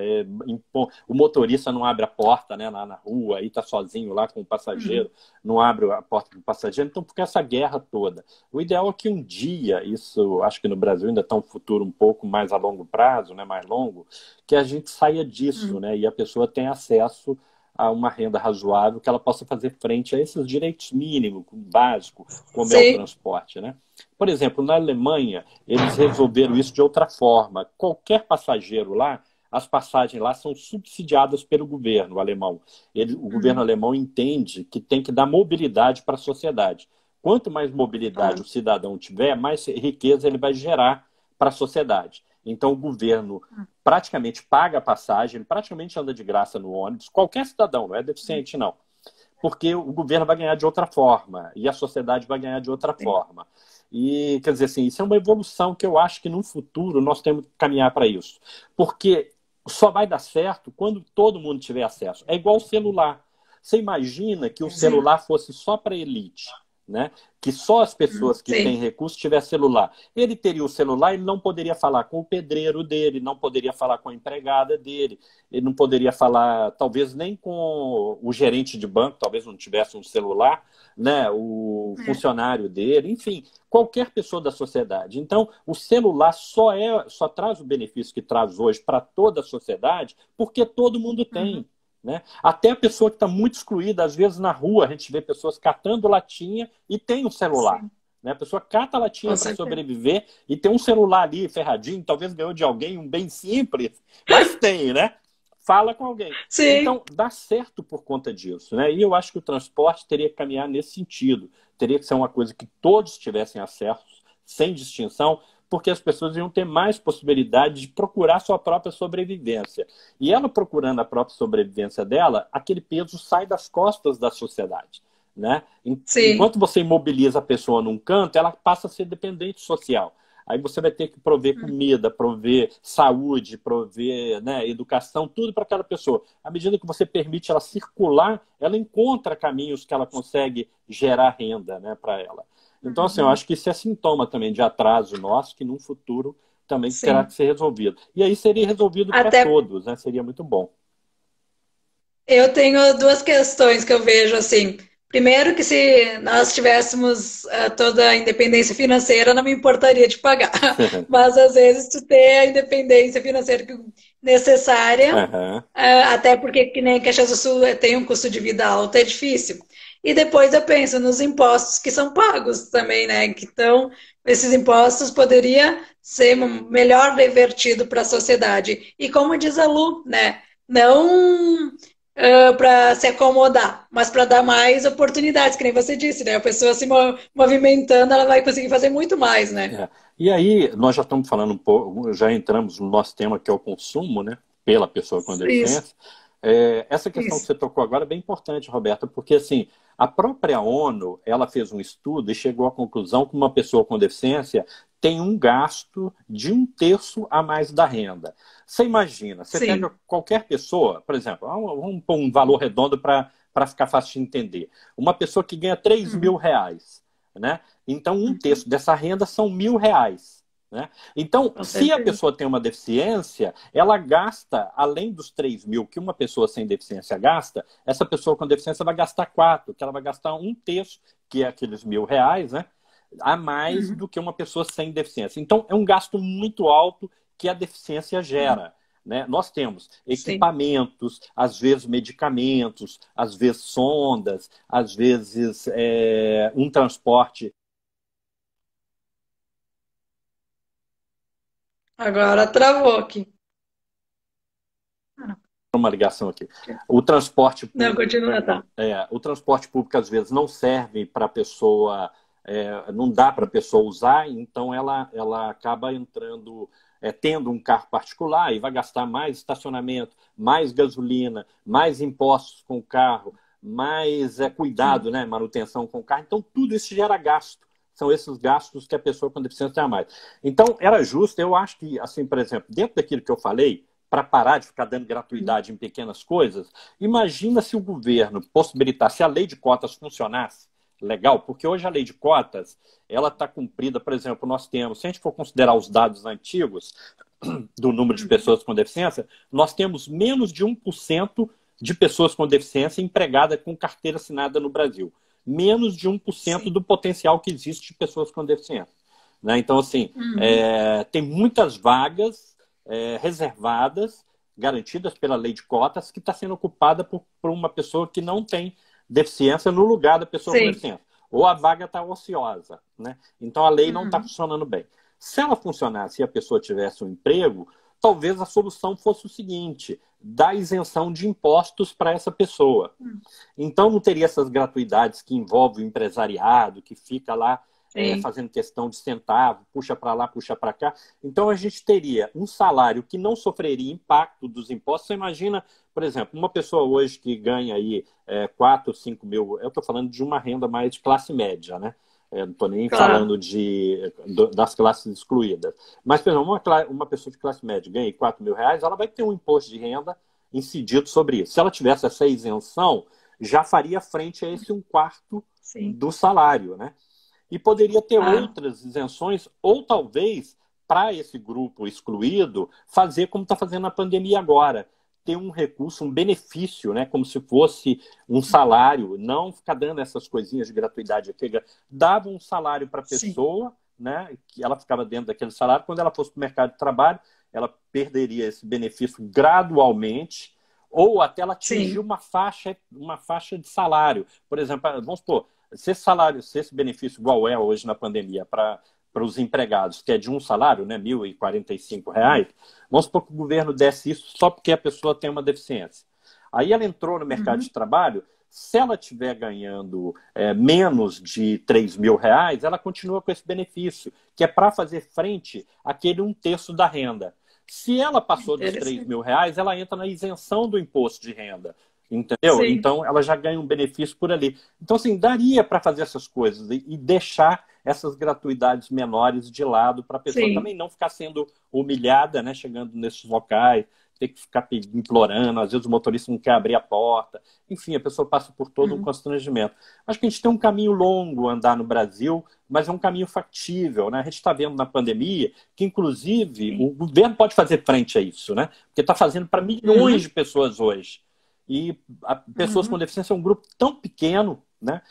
Speaker 2: o motorista não abre a porta, né, na rua, aí tá sozinho lá com o
Speaker 1: Uhum,
Speaker 2: passageiro, não abre a porta para o passageiro, então fica essa guerra toda. O ideal é que um dia, isso acho que no Brasil ainda está um futuro um pouco mais a longo prazo, né, mais longo, que a gente saia disso,
Speaker 1: uhum,
Speaker 2: né, e a pessoa tenha acesso a uma renda razoável que ela possa fazer frente a esses direitos mínimos, básicos, como é o
Speaker 1: sim.
Speaker 2: transporte, né? Por exemplo, na Alemanha, eles resolveram isso de outra forma. Qualquer passageiro lá, as passagens lá são subsidiadas pelo governo alemão. O governo
Speaker 1: Uhum,
Speaker 2: alemão entende que tem que dar mobilidade para a sociedade. Quanto mais mobilidade o
Speaker 1: claro.
Speaker 2: cidadão tiver, mais riqueza ele vai gerar para a sociedade. Então, o governo praticamente paga a passagem, ele praticamente anda de graça no ônibus, qualquer cidadão, não é deficiente, não. Porque o governo vai ganhar de outra forma e a sociedade vai ganhar de outra
Speaker 1: Sim.
Speaker 2: forma. E, quer dizer assim, isso é uma evolução que eu acho que no futuro nós temos que caminhar para isso. Porque só vai dar certo quando todo mundo tiver acesso. É igual o celular. Você imagina que o
Speaker 1: Sim.
Speaker 2: celular fosse só para elite? né? Que só as pessoas que têm
Speaker 1: Sim.
Speaker 2: recurso tivessem celular. Ele teria o celular, ele não poderia falar com o pedreiro dele, não poderia falar com a empregada dele, ele não poderia falar, talvez nem com o gerente de banco, talvez não tivesse um celular, né? O funcionário dele, enfim, qualquer pessoa da sociedade. Então, o celular só traz o benefício que traz hoje para toda a sociedade, porque todo mundo tem. Né? Até a pessoa que está muito excluída, às vezes na rua a gente vê pessoas catando latinha e tem um celular.
Speaker 1: Sim,
Speaker 2: Né? A pessoa cata
Speaker 1: com
Speaker 2: latinha para
Speaker 1: certeza.
Speaker 2: sobreviver e tem um celular ali ferradinho, talvez ganhou de alguém, um bem simples, mas tem, né? Fala com alguém.
Speaker 1: Sim.
Speaker 2: Então, dá certo por conta disso. Né? E eu acho que o transporte teria que caminhar nesse sentido. Teria que ser uma coisa que todos tivessem acesso, sem distinção, porque as pessoas iam ter mais possibilidade de procurar sua própria sobrevivência. E ela procurando a própria sobrevivência dela, aquele peso sai das costas da sociedade. Né?
Speaker 1: Sim.
Speaker 2: Enquanto você imobiliza a pessoa num canto, ela passa a ser dependente social. Aí você vai ter que prover comida, prover saúde, prover, né, educação, tudo para aquela pessoa. À medida que você permite ela circular, ela encontra caminhos que ela consegue gerar renda, né, para ela. Então, assim, eu acho que isso é sintoma também de atraso nosso, que num futuro também terá que
Speaker 1: Sim.
Speaker 2: ser resolvido. E aí seria resolvido para
Speaker 1: Até
Speaker 2: todos, né? Seria muito bom.
Speaker 1: eu tenho duas questões que eu vejo assim. Primeiro, que se nós tivéssemos toda a independência financeira, não me importaria de pagar. Mas às vezes tu ter a independência financeira necessária,
Speaker 2: Aham.
Speaker 1: até porque que nem Caxias do Sul tem um custo de vida alto, é difícil. E depois eu penso nos impostos que são pagos também, né? Que então esses impostos poderia ser melhor revertido para a sociedade. E como diz a Lu, né? Não para se acomodar, mas para dar mais oportunidades, que nem você disse, né? A pessoa se movimentando, ela vai conseguir fazer muito mais, né?
Speaker 2: É. E aí, nós já estamos falando um pouco, já entramos no nosso tema que é o consumo, né? Pela pessoa com
Speaker 1: Isso,
Speaker 2: deficiência. Essa questão que
Speaker 1: isso.
Speaker 2: você tocou agora é bem importante, Roberta, porque assim, a própria ONU, ela fez um estudo e chegou à conclusão que uma pessoa com deficiência tem um gasto de 1/3 a mais da renda. Você imagina, você pega
Speaker 1: Sim.
Speaker 2: qualquer pessoa, por exemplo, vamos pôr um valor redondo para ficar fácil de entender. Uma pessoa que ganha 3.000 reais, né? Então, 1/3 dessa renda são 1.000 reais. Né? Então,
Speaker 1: Com
Speaker 2: se a
Speaker 1: certeza.
Speaker 2: pessoa tem uma deficiência, ela gasta, além dos 3.000 que uma pessoa sem deficiência gasta, essa pessoa com deficiência vai gastar 4, que ela vai gastar 1/3, que é aqueles 1.000 reais, né? A mais do que uma pessoa sem deficiência. Então, é um gasto muito alto que a deficiência gera. Né? Nós temos
Speaker 1: Sim.
Speaker 2: equipamentos, às vezes medicamentos, às vezes sondas, às vezes um transporte.
Speaker 1: Agora travou aqui.
Speaker 2: Uma ligação aqui. O transporte
Speaker 1: Não,
Speaker 2: público,
Speaker 1: continua, tá.
Speaker 2: o transporte público às vezes não serve para a pessoa, não dá para a pessoa usar, então ela acaba entrando, tendo um carro particular e vai gastar mais estacionamento, mais gasolina, mais impostos com o carro, mais
Speaker 1: Sim.
Speaker 2: cuidado, né, manutenção com o carro. Então tudo isso gera gasto. São esses gastos que a pessoa com deficiência tem a mais. Então, era justo, eu acho que, assim, por exemplo, dentro daquilo que eu falei, para parar de ficar dando gratuidade em pequenas coisas, imagina se o governo possibilitasse, se a lei de cotas funcionasse, legal, porque hoje a lei de cotas, ela está cumprida, por exemplo, nós temos, se a gente for considerar os dados antigos do número de pessoas com deficiência, nós temos menos de 1% de pessoas com deficiência empregada com carteira assinada no Brasil. Menos de 1%
Speaker 1: Sim.
Speaker 2: do potencial que existe de pessoas com deficiência. Né? Então, assim,
Speaker 1: Uhum.
Speaker 2: tem muitas vagas reservadas, garantidas pela lei de cotas, que está sendo ocupada por uma pessoa que não tem deficiência no lugar da pessoa com
Speaker 1: Sim.
Speaker 2: deficiência. Ou a vaga está ociosa. Né? Então a lei não está
Speaker 1: Uhum.
Speaker 2: funcionando bem. Se ela funcionasse e a pessoa tivesse um emprego, talvez a solução fosse o seguinte: dar isenção de impostos para essa pessoa. Então não teria essas gratuidades que envolvem o empresariado, que fica lá
Speaker 1: Sim.
Speaker 2: fazendo questão de centavo, puxa para lá, puxa para cá. Então a gente teria um salário que não sofreria impacto dos impostos. Você imagina, por exemplo, uma pessoa hoje que ganha aí 4, 5 mil, eu estou falando de uma renda mais de classe média, né? Não estou nem
Speaker 1: Claro.
Speaker 2: falando das classes excluídas. Mas, por exemplo, uma pessoa de classe média ganha 4.000 reais, ela vai ter um imposto de renda incidido sobre isso. Se ela tivesse essa isenção, já faria frente a esse 1/4
Speaker 1: sim.
Speaker 2: do salário, né? E poderia ter
Speaker 1: Ah,
Speaker 2: outras isenções, ou talvez, para esse grupo excluído, fazer como está fazendo na pandemia agora. Ter um recurso, um benefício, né? Como se fosse um salário, não ficar dando essas coisinhas de gratuidade. Dava um salário para a
Speaker 1: sim,
Speaker 2: pessoa, né? Que ela ficava dentro daquele salário. Quando ela fosse para o mercado de trabalho, ela perderia esse benefício gradualmente, ou até ela atingir
Speaker 1: sim.
Speaker 2: uma faixa de salário. Por exemplo, vamos supor, se esse salário, se esse benefício igual é hoje na pandemia para os empregados, que é de um salário, né, R$ 1.045, vamos supor que o governo desse isso só porque a pessoa tem uma deficiência. Aí ela entrou no mercado de
Speaker 1: Uhum.
Speaker 2: trabalho, se ela estiver ganhando menos de R$ 3.000, ela continua com esse benefício, que é para fazer frente àquele um terço da renda. Se ela passou dos
Speaker 1: Interessante.
Speaker 2: R$ 3.000, ela entra na isenção do imposto de renda. Entendeu?
Speaker 1: Sim.
Speaker 2: Então ela já ganha um benefício por ali. Então, assim, daria para fazer essas coisas e deixar essas gratuidades menores de lado para a pessoa
Speaker 1: Sim.
Speaker 2: também não ficar sendo humilhada, né? Chegando nesses locais, ter que ficar implorando, às vezes o motorista não quer abrir a porta. Enfim, a pessoa passa por todo um
Speaker 1: Uhum.
Speaker 2: constrangimento. Acho que a gente tem um caminho longo a andar no Brasil, mas é um caminho factível, né? A gente está vendo na pandemia que, inclusive, o
Speaker 1: Sim.
Speaker 2: governo pode fazer frente a isso, né? Porque está fazendo para milhões
Speaker 1: Uhum.
Speaker 2: de pessoas hoje. E pessoas com
Speaker 1: Uhum.
Speaker 2: deficiência é um grupo tão pequeno, né?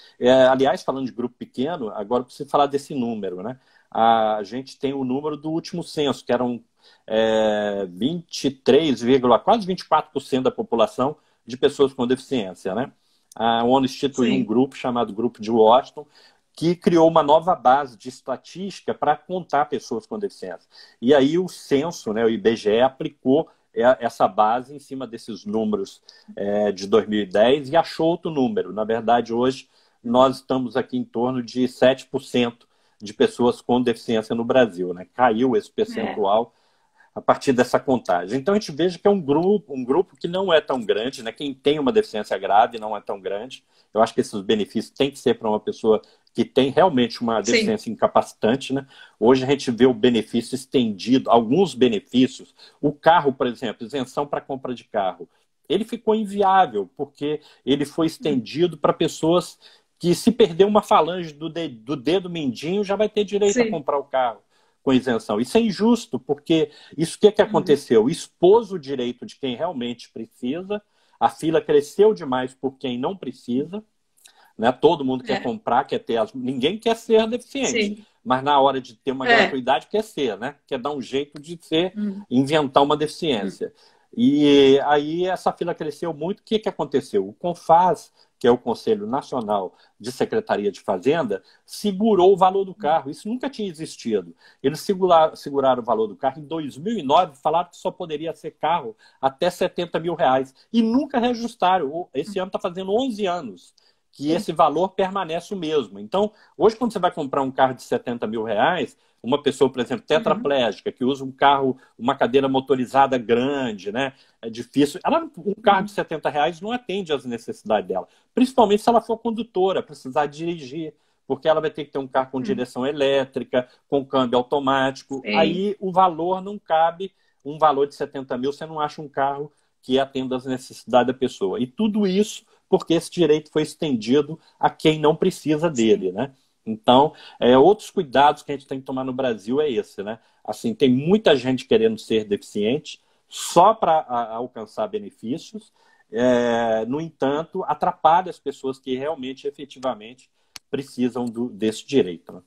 Speaker 2: Aliás, falando de grupo pequeno, agora eu preciso falar desse número, né? A gente tem o número do último censo, que eram 23, quase 24% da população de pessoas com deficiência, né? A ONU instituiu um
Speaker 1: Sim.
Speaker 2: grupo chamado Grupo de Washington, que criou uma nova base de estatística para contar pessoas com deficiência. E aí o censo, né, o IBGE, aplicou essa base em cima desses números de 2010 e achou outro número. Na verdade, hoje nós estamos aqui em torno de 7% de pessoas com deficiência no Brasil, né? Caiu esse
Speaker 1: É.
Speaker 2: percentual a partir dessa contagem. Então a gente veja que é um grupo que não é tão grande, né? Quem tem uma deficiência grave não é tão grande. Eu acho que esses benefícios têm que ser para uma pessoa que tem realmente uma
Speaker 1: Sim.
Speaker 2: deficiência incapacitante, né? Hoje a gente vê o benefício estendido, alguns benefícios. O carro, por exemplo, isenção para compra de carro. Ele ficou inviável, porque ele foi estendido para pessoas que, se perder uma falange do dedo mindinho, já vai ter direito a
Speaker 1: Sim.
Speaker 2: comprar o carro com isenção. Isso é injusto, porque isso que
Speaker 1: Uhum.
Speaker 2: aconteceu? Expôs o direito de quem realmente precisa, a fila cresceu demais por quem não precisa, né? Todo mundo quer
Speaker 1: É.
Speaker 2: comprar, quer ter ninguém quer ser deficiente,
Speaker 1: Sim.
Speaker 2: mas na hora de ter uma
Speaker 1: É.
Speaker 2: gratuidade quer ser, né? Quer dar um jeito de ser,
Speaker 1: Uhum.
Speaker 2: inventar uma
Speaker 1: Uhum.
Speaker 2: deficiência. E aí essa fila cresceu muito. O que que aconteceu? O CONFAZ, que é o Conselho Nacional de Secretaria de Fazenda, segurou o valor do carro. Isso nunca tinha existido. Eles seguraram o valor do carro em 2009, falaram que só poderia ser carro até R$ 70.000 e nunca reajustaram. Esse ano está fazendo 11 anos que
Speaker 1: Sim.
Speaker 2: esse valor permanece o mesmo. Então, hoje, quando você vai comprar um carro de R$ 70.000, uma pessoa, por exemplo,
Speaker 1: Uhum.
Speaker 2: tetraplégica, que usa um carro, uma cadeira motorizada grande, né? É difícil. Um carro de
Speaker 1: Uhum.
Speaker 2: R$ 70 não atende às necessidades dela. Principalmente se ela for condutora, precisar dirigir. Porque ela vai ter que ter um carro com
Speaker 1: Uhum.
Speaker 2: direção elétrica, com câmbio automático.
Speaker 1: Sim.
Speaker 2: Aí o valor não cabe. Um valor de 70 mil, você não acha um carro que atenda às necessidades da pessoa. E tudo isso porque esse direito foi estendido a quem não precisa
Speaker 1: Sim.
Speaker 2: dele, né? Então, outros cuidados que a gente tem que tomar no Brasil é esse, né? Assim, tem muita gente querendo ser deficiente só para alcançar benefícios, no entanto, atrapalha as pessoas que realmente, efetivamente, precisam desse direito, né?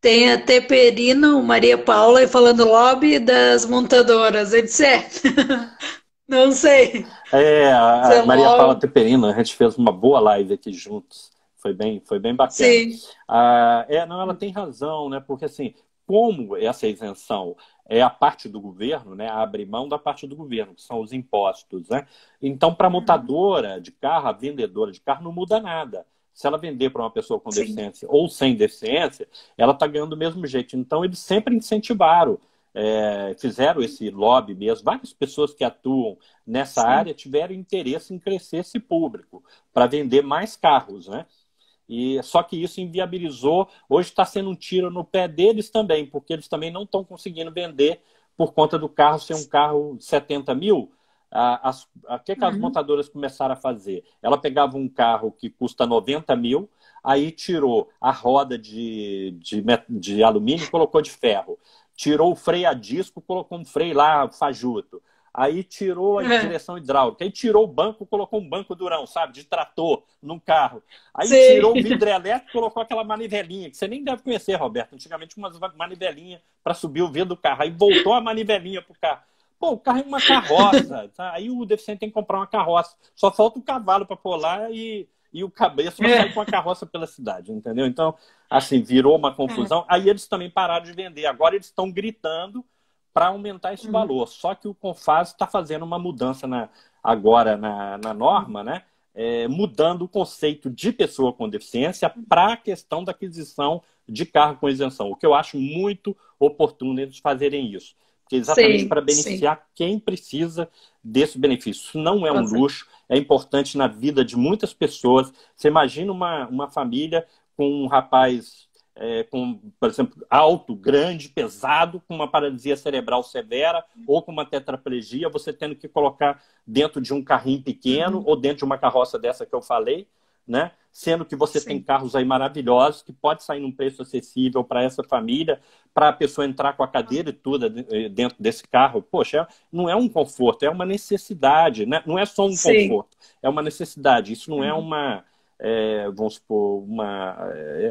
Speaker 1: Tem a Teperino, Maria Paula, e falando lobby das montadoras. Eu disse, não sei. Se é
Speaker 2: A Maria Paula
Speaker 1: lobby.
Speaker 2: Teperina, a gente fez uma boa live aqui juntos. Foi bem bacana.
Speaker 1: Sim.
Speaker 2: Não, ela tem razão, né? Porque assim, como essa isenção é a parte do governo, né? Abre mão da parte do governo, que são os impostos, né? Então, para a
Speaker 1: Uhum.
Speaker 2: montadora de carro, a vendedora de carro, não muda nada. Se ela vender para uma pessoa com
Speaker 1: Sim.
Speaker 2: deficiência ou sem deficiência, ela está ganhando do mesmo jeito. Então, eles sempre incentivaram, fizeram esse lobby mesmo. Várias pessoas que atuam nessa área
Speaker 1: Sim.
Speaker 2: tiveram interesse em crescer esse público para vender mais carros, né? E só que isso inviabilizou. Hoje está sendo um tiro no pé deles também, porque eles também não estão conseguindo vender por conta do carro ser um carro de 70 mil. O que as montadoras começaram a fazer? Ela pegava um carro que custa 90 mil, aí tirou a roda de alumínio e colocou de ferro. Tirou o freio a disco, colocou um freio lá, fajuto. Aí tirou a direção hidráulica. Aí tirou o banco, colocou um banco durão, sabe? De trator num carro. Aí
Speaker 1: Sim.
Speaker 2: tirou o vidro elétrico, colocou aquela manivelinha, que você nem deve conhecer, Roberto. Antigamente, umas manivelinhas para subir o vidro do carro. Aí voltou a manivelinha pro carro. Pô, o carro é uma carroça. Tá? Aí o deficiente tem que comprar uma carroça. Só falta o cavalo para pôr lá e o cabeça vai sair com a carroça pela cidade, entendeu? Então, assim, virou uma confusão. Aí eles também pararam de vender. Agora eles estão gritando para aumentar esse valor. Só que o Confas está fazendo uma mudança agora na norma, né? Mudando o conceito de pessoa com deficiência para a questão da aquisição de carro com isenção. O que eu acho muito oportuno eles fazerem isso. Porque exatamente para beneficiar quem precisa desse benefício. Isso não é um luxo, é importante na vida de muitas pessoas. Você imagina uma família com um rapaz, com, por exemplo, alto, grande, pesado, com uma paralisia cerebral severa ou com uma tetraplegia, você tendo que colocar dentro de um carrinho pequeno ou dentro de uma carroça dessa que eu falei, né? Sendo que você tem carros aí maravilhosos que pode sair num preço acessível para essa família, para a pessoa entrar com a cadeira e tudo dentro desse carro. Poxa, não é um conforto, é uma necessidade, né? Não é só um conforto, é uma necessidade. Isso não é vamos supor,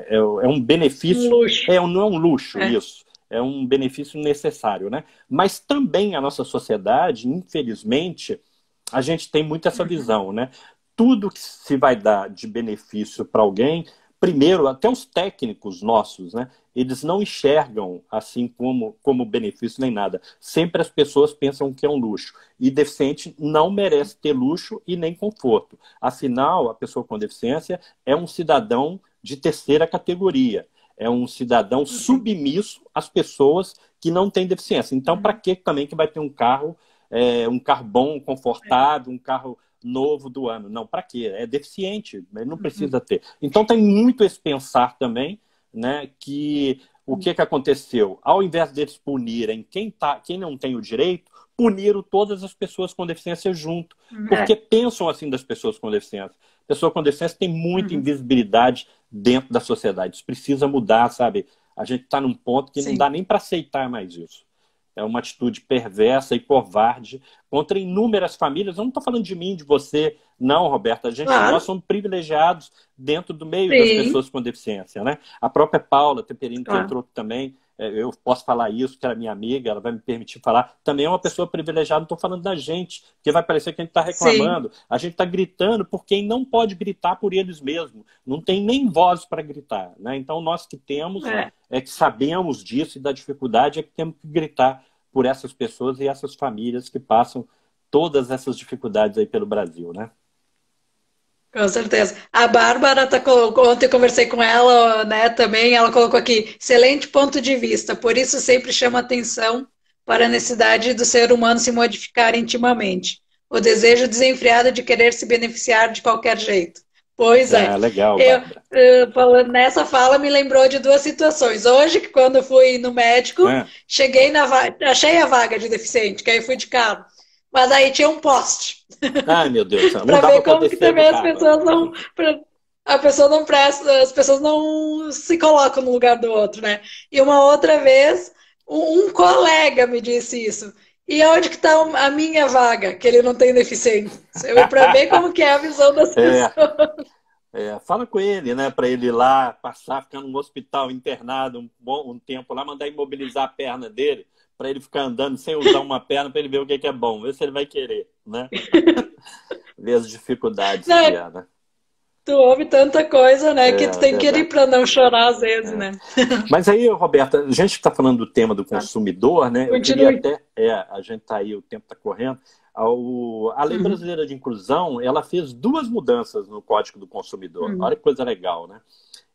Speaker 2: é um benefício.
Speaker 1: Um luxo.
Speaker 2: Não é um luxo, isso. É um benefício necessário, né? Mas também a nossa sociedade, infelizmente, a gente tem muito essa visão, né? Tudo que se vai dar de benefício para alguém, primeiro, até os técnicos nossos, né? Eles não enxergam assim como benefício nem nada. Sempre as pessoas pensam que é um luxo. E deficiente não merece ter luxo e nem conforto. Afinal, a pessoa com deficiência é um cidadão de terceira categoria. É um cidadão submisso às pessoas que não têm deficiência. Então, para que também que vai ter um carro bom, confortável, um carro novo do ano? Não, para quê? É deficiente, ele não precisa ter. Então tem muito esse pensar também, né, que o que aconteceu? Ao invés deles punirem quem não tem o direito, puniram todas as pessoas com deficiência junto, porque pensam assim das pessoas com deficiência. A pessoa com deficiência tem muita invisibilidade dentro da sociedade. Isso precisa mudar, sabe? A gente está num ponto que não dá nem para aceitar mais isso. É uma atitude perversa e covarde contra inúmeras famílias. Eu não estou falando de mim, de você, não, Roberta. Nós somos privilegiados dentro do meio das pessoas com deficiência, né? A própria Paula Teperino, que entrou também, eu posso falar isso, que era minha amiga, ela vai me permitir falar, também é uma pessoa privilegiada. Não estou falando da gente, porque vai parecer que a gente está reclamando. A gente está gritando por quem não pode gritar por eles mesmos. Não tem nem voz para gritar, né? Então, nós que temos, que sabemos disso e da dificuldade, é que temos que gritar por essas pessoas e essas famílias que passam todas essas dificuldades aí pelo Brasil, né?
Speaker 1: Com certeza. A Bárbara ontem eu conversei com ela, né, também, ela colocou aqui, excelente ponto de vista, por isso sempre chama atenção para a necessidade do ser humano se modificar intimamente. O desejo desenfreado de querer se beneficiar de qualquer jeito. Pois é.
Speaker 2: Legal,
Speaker 1: falando nessa fala, me lembrou de duas situações. Hoje, que quando eu fui no médico, cheguei achei a vaga de deficiente, que aí fui de carro. Mas aí tinha um poste.
Speaker 2: Ai, meu Deus.
Speaker 1: Para ver como que também as pessoas não... A pessoa não presta, as pessoas não se colocam no lugar do outro, né? E uma outra vez, um colega me disse isso. E onde que está a minha vaga, que ele não tem deficiência? Para ver como que é a visão das pessoas.
Speaker 2: Fala com ele, né? Para ele ir lá, passar, ficar num hospital internado um tempo lá, mandar imobilizar a perna dele, para ele ficar andando sem usar uma perna, para ele ver o que é bom, ver se ele vai querer, né? Ver as dificuldades que é, né?
Speaker 1: Tu ouve tanta coisa, né? Que tu tem que ir para não chorar às vezes, né?
Speaker 2: Mas aí, Roberta, a gente está falando do tema do consumidor, né? Eu queria até... a gente está aí, o tempo está correndo. A Lei Brasileira de Inclusão, ela fez duas mudanças no Código do Consumidor. Olha que coisa legal, né?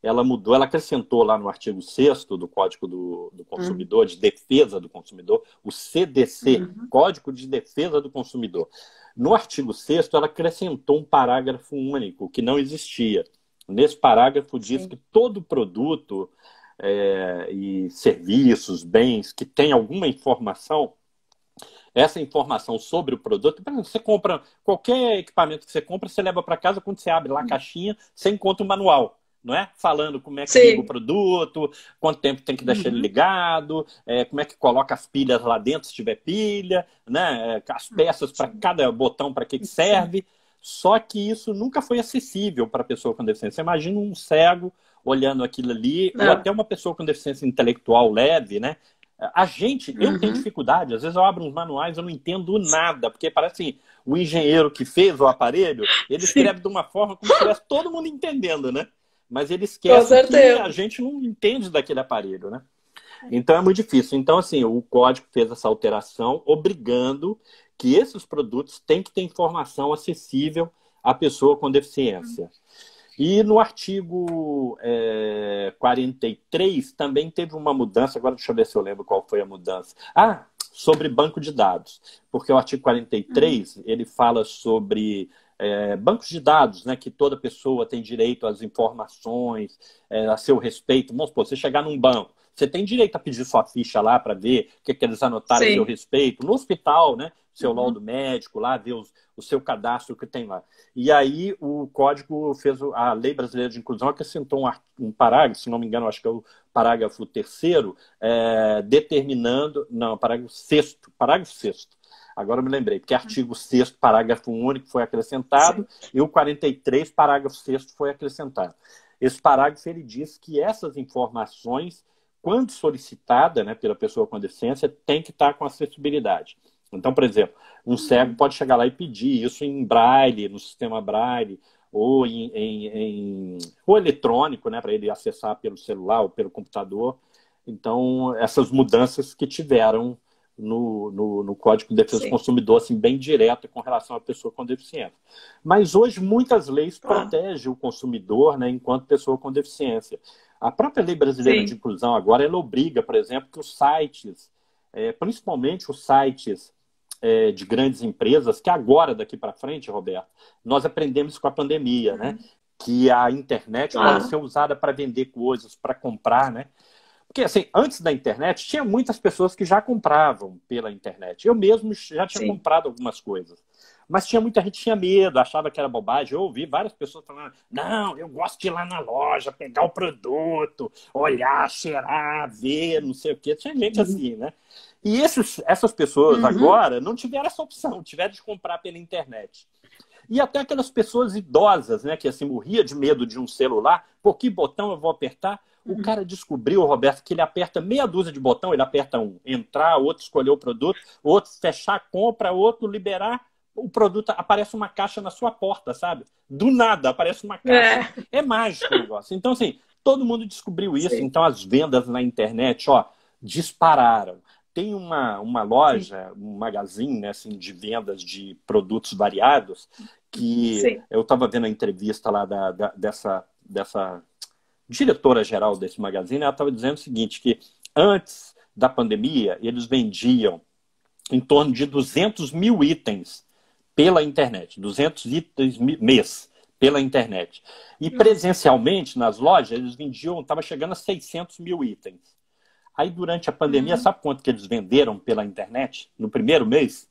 Speaker 2: Ela mudou, ela acrescentou lá no artigo 6º do Código do Consumidor, de Defesa do Consumidor, o CDC, Código de Defesa do Consumidor. No artigo 6º, ela acrescentou um parágrafo único, que não existia. Nesse parágrafo diz que todo produto e serviços, bens, que tem alguma informação, essa informação sobre o produto. Por exemplo, você compra qualquer equipamento que você compra, você leva para casa, quando você abre lá a caixinha, você encontra um manual, não é? Falando como é que liga o
Speaker 1: Sim.
Speaker 2: produto, quanto tempo tem que deixar ele
Speaker 1: Uhum.
Speaker 2: ligado, como é que coloca as pilhas lá dentro, se tiver pilha, né? As peças para
Speaker 1: Sim.
Speaker 2: cada botão, para que
Speaker 1: Sim.
Speaker 2: serve. Só que isso nunca foi acessível para a pessoa com deficiência. Você imagina um cego olhando aquilo ali, ou
Speaker 1: Não.
Speaker 2: até uma pessoa com deficiência intelectual leve, né? Eu tenho
Speaker 1: Uhum.
Speaker 2: dificuldade, às vezes eu abro uns manuais, eu não entendo nada, porque parece assim, o engenheiro que fez o aparelho, ele
Speaker 1: Sim,
Speaker 2: escreve de uma forma como se estivesse todo mundo entendendo, né? Mas ele
Speaker 1: com
Speaker 2: esquece que a
Speaker 1: certeza.
Speaker 2: gente não entende daquele aparelho, né? Então é muito difícil. Então, assim, o código fez essa alteração, obrigando que esses produtos têm que ter informação acessível à pessoa com deficiência. E no artigo 43 também teve uma mudança, agora deixa eu ver se eu lembro qual foi a mudança. Ah, sobre banco de dados, porque o artigo
Speaker 1: Uhum.
Speaker 2: 43 ele fala sobre bancos de dados, né, que toda pessoa tem direito às informações, a seu respeito. Vamos supor, você chegar num banco, você tem direito a pedir sua ficha lá para ver o que eles anotaram a seu
Speaker 1: Sim.
Speaker 2: respeito. No hospital, né, seu laudo
Speaker 1: Uhum.
Speaker 2: médico lá, ver o seu cadastro que tem lá. E aí o código fez a Lei Brasileira de Inclusão acrescentou um parágrafo, se não me engano, acho que é o parágrafo terceiro, determinando. Não, parágrafo sexto. Agora eu me lembrei, porque artigo 6º, parágrafo único foi acrescentado,
Speaker 1: Sim.
Speaker 2: e o 43, parágrafo 6º foi acrescentado. Esse parágrafo ele diz que essas informações, quando solicitada, né, pela pessoa com deficiência, tem que estar com acessibilidade. Então, por exemplo, um cego
Speaker 1: Uhum.
Speaker 2: pode chegar lá e pedir isso em braille, no sistema braille, ou ou eletrônico, né, para ele acessar pelo celular ou pelo computador. Então, essas mudanças que tiveram no Código de Defesa do
Speaker 1: Sim.
Speaker 2: Consumidor, assim, bem direta com relação à pessoa com deficiência. Mas hoje muitas leis
Speaker 1: Ah,
Speaker 2: protegem o consumidor, né, enquanto pessoa com deficiência. A própria Lei Brasileira de
Speaker 1: sim.
Speaker 2: Inclusão agora, ela obriga, por exemplo, que os sites, principalmente os sites de grandes empresas, que agora, daqui para frente, Roberto, nós aprendemos com a pandemia, né?
Speaker 1: Uhum.
Speaker 2: Que a internet pode
Speaker 1: Ah,
Speaker 2: ser usada para vender coisas, para comprar, né? Porque, assim, antes da internet, tinha muitas pessoas que já compravam pela internet. Eu mesmo já tinha
Speaker 1: sim.
Speaker 2: comprado algumas coisas. Mas tinha muita gente que tinha medo, achava que era bobagem. Eu ouvi várias pessoas falando: não, eu gosto de ir lá na loja, pegar o produto, olhar, cheirar, ver, não sei o quê. Tinha gente
Speaker 1: Uhum.
Speaker 2: assim, né? E essas pessoas
Speaker 1: Uhum.
Speaker 2: agora não tiveram essa opção, tiveram de comprar pela internet. E até aquelas pessoas idosas, né, que assim morria de medo de um celular, por que botão eu vou apertar? O
Speaker 1: Uhum.
Speaker 2: cara descobriu, Roberto, que ele aperta meia dúzia de botão, ele aperta um, entrar, outro escolher o produto, outro fechar a compra, outro liberar, o produto, aparece uma caixa na sua porta, sabe? Do nada aparece uma caixa.
Speaker 1: É,
Speaker 2: É mágico o negócio. Então, assim, todo mundo descobriu isso,
Speaker 1: sim.
Speaker 2: então as vendas na internet, ó, dispararam. Tem uma
Speaker 1: Sim.
Speaker 2: loja, um magazine, né, assim, de vendas de produtos variados, que
Speaker 1: Sim.
Speaker 2: eu estava vendo a entrevista lá dessa diretora-geral desse magazine, ela estava dizendo o seguinte, que antes da pandemia, eles vendiam em torno de 200 mil itens pela internet, 200 itens mês pela internet. E
Speaker 1: Nossa.
Speaker 2: presencialmente, nas lojas, eles vendiam, estava chegando a 600 mil itens. Aí, durante a pandemia,
Speaker 1: Uhum.
Speaker 2: sabe quanto que eles venderam pela internet no primeiro mês?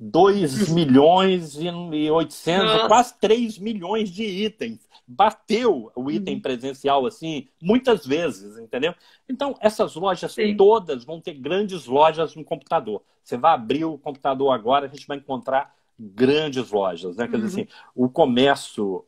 Speaker 2: 2.800.000,
Speaker 1: Nossa.
Speaker 2: quase 3 milhões de itens. Bateu o item
Speaker 1: Uhum.
Speaker 2: presencial assim, muitas vezes, entendeu? Então, essas lojas
Speaker 1: Sim.
Speaker 2: todas vão ter grandes lojas no computador. Você vai abrir o computador agora, a gente vai encontrar grandes lojas, né? Quer dizer assim,
Speaker 1: Uhum.
Speaker 2: o comércio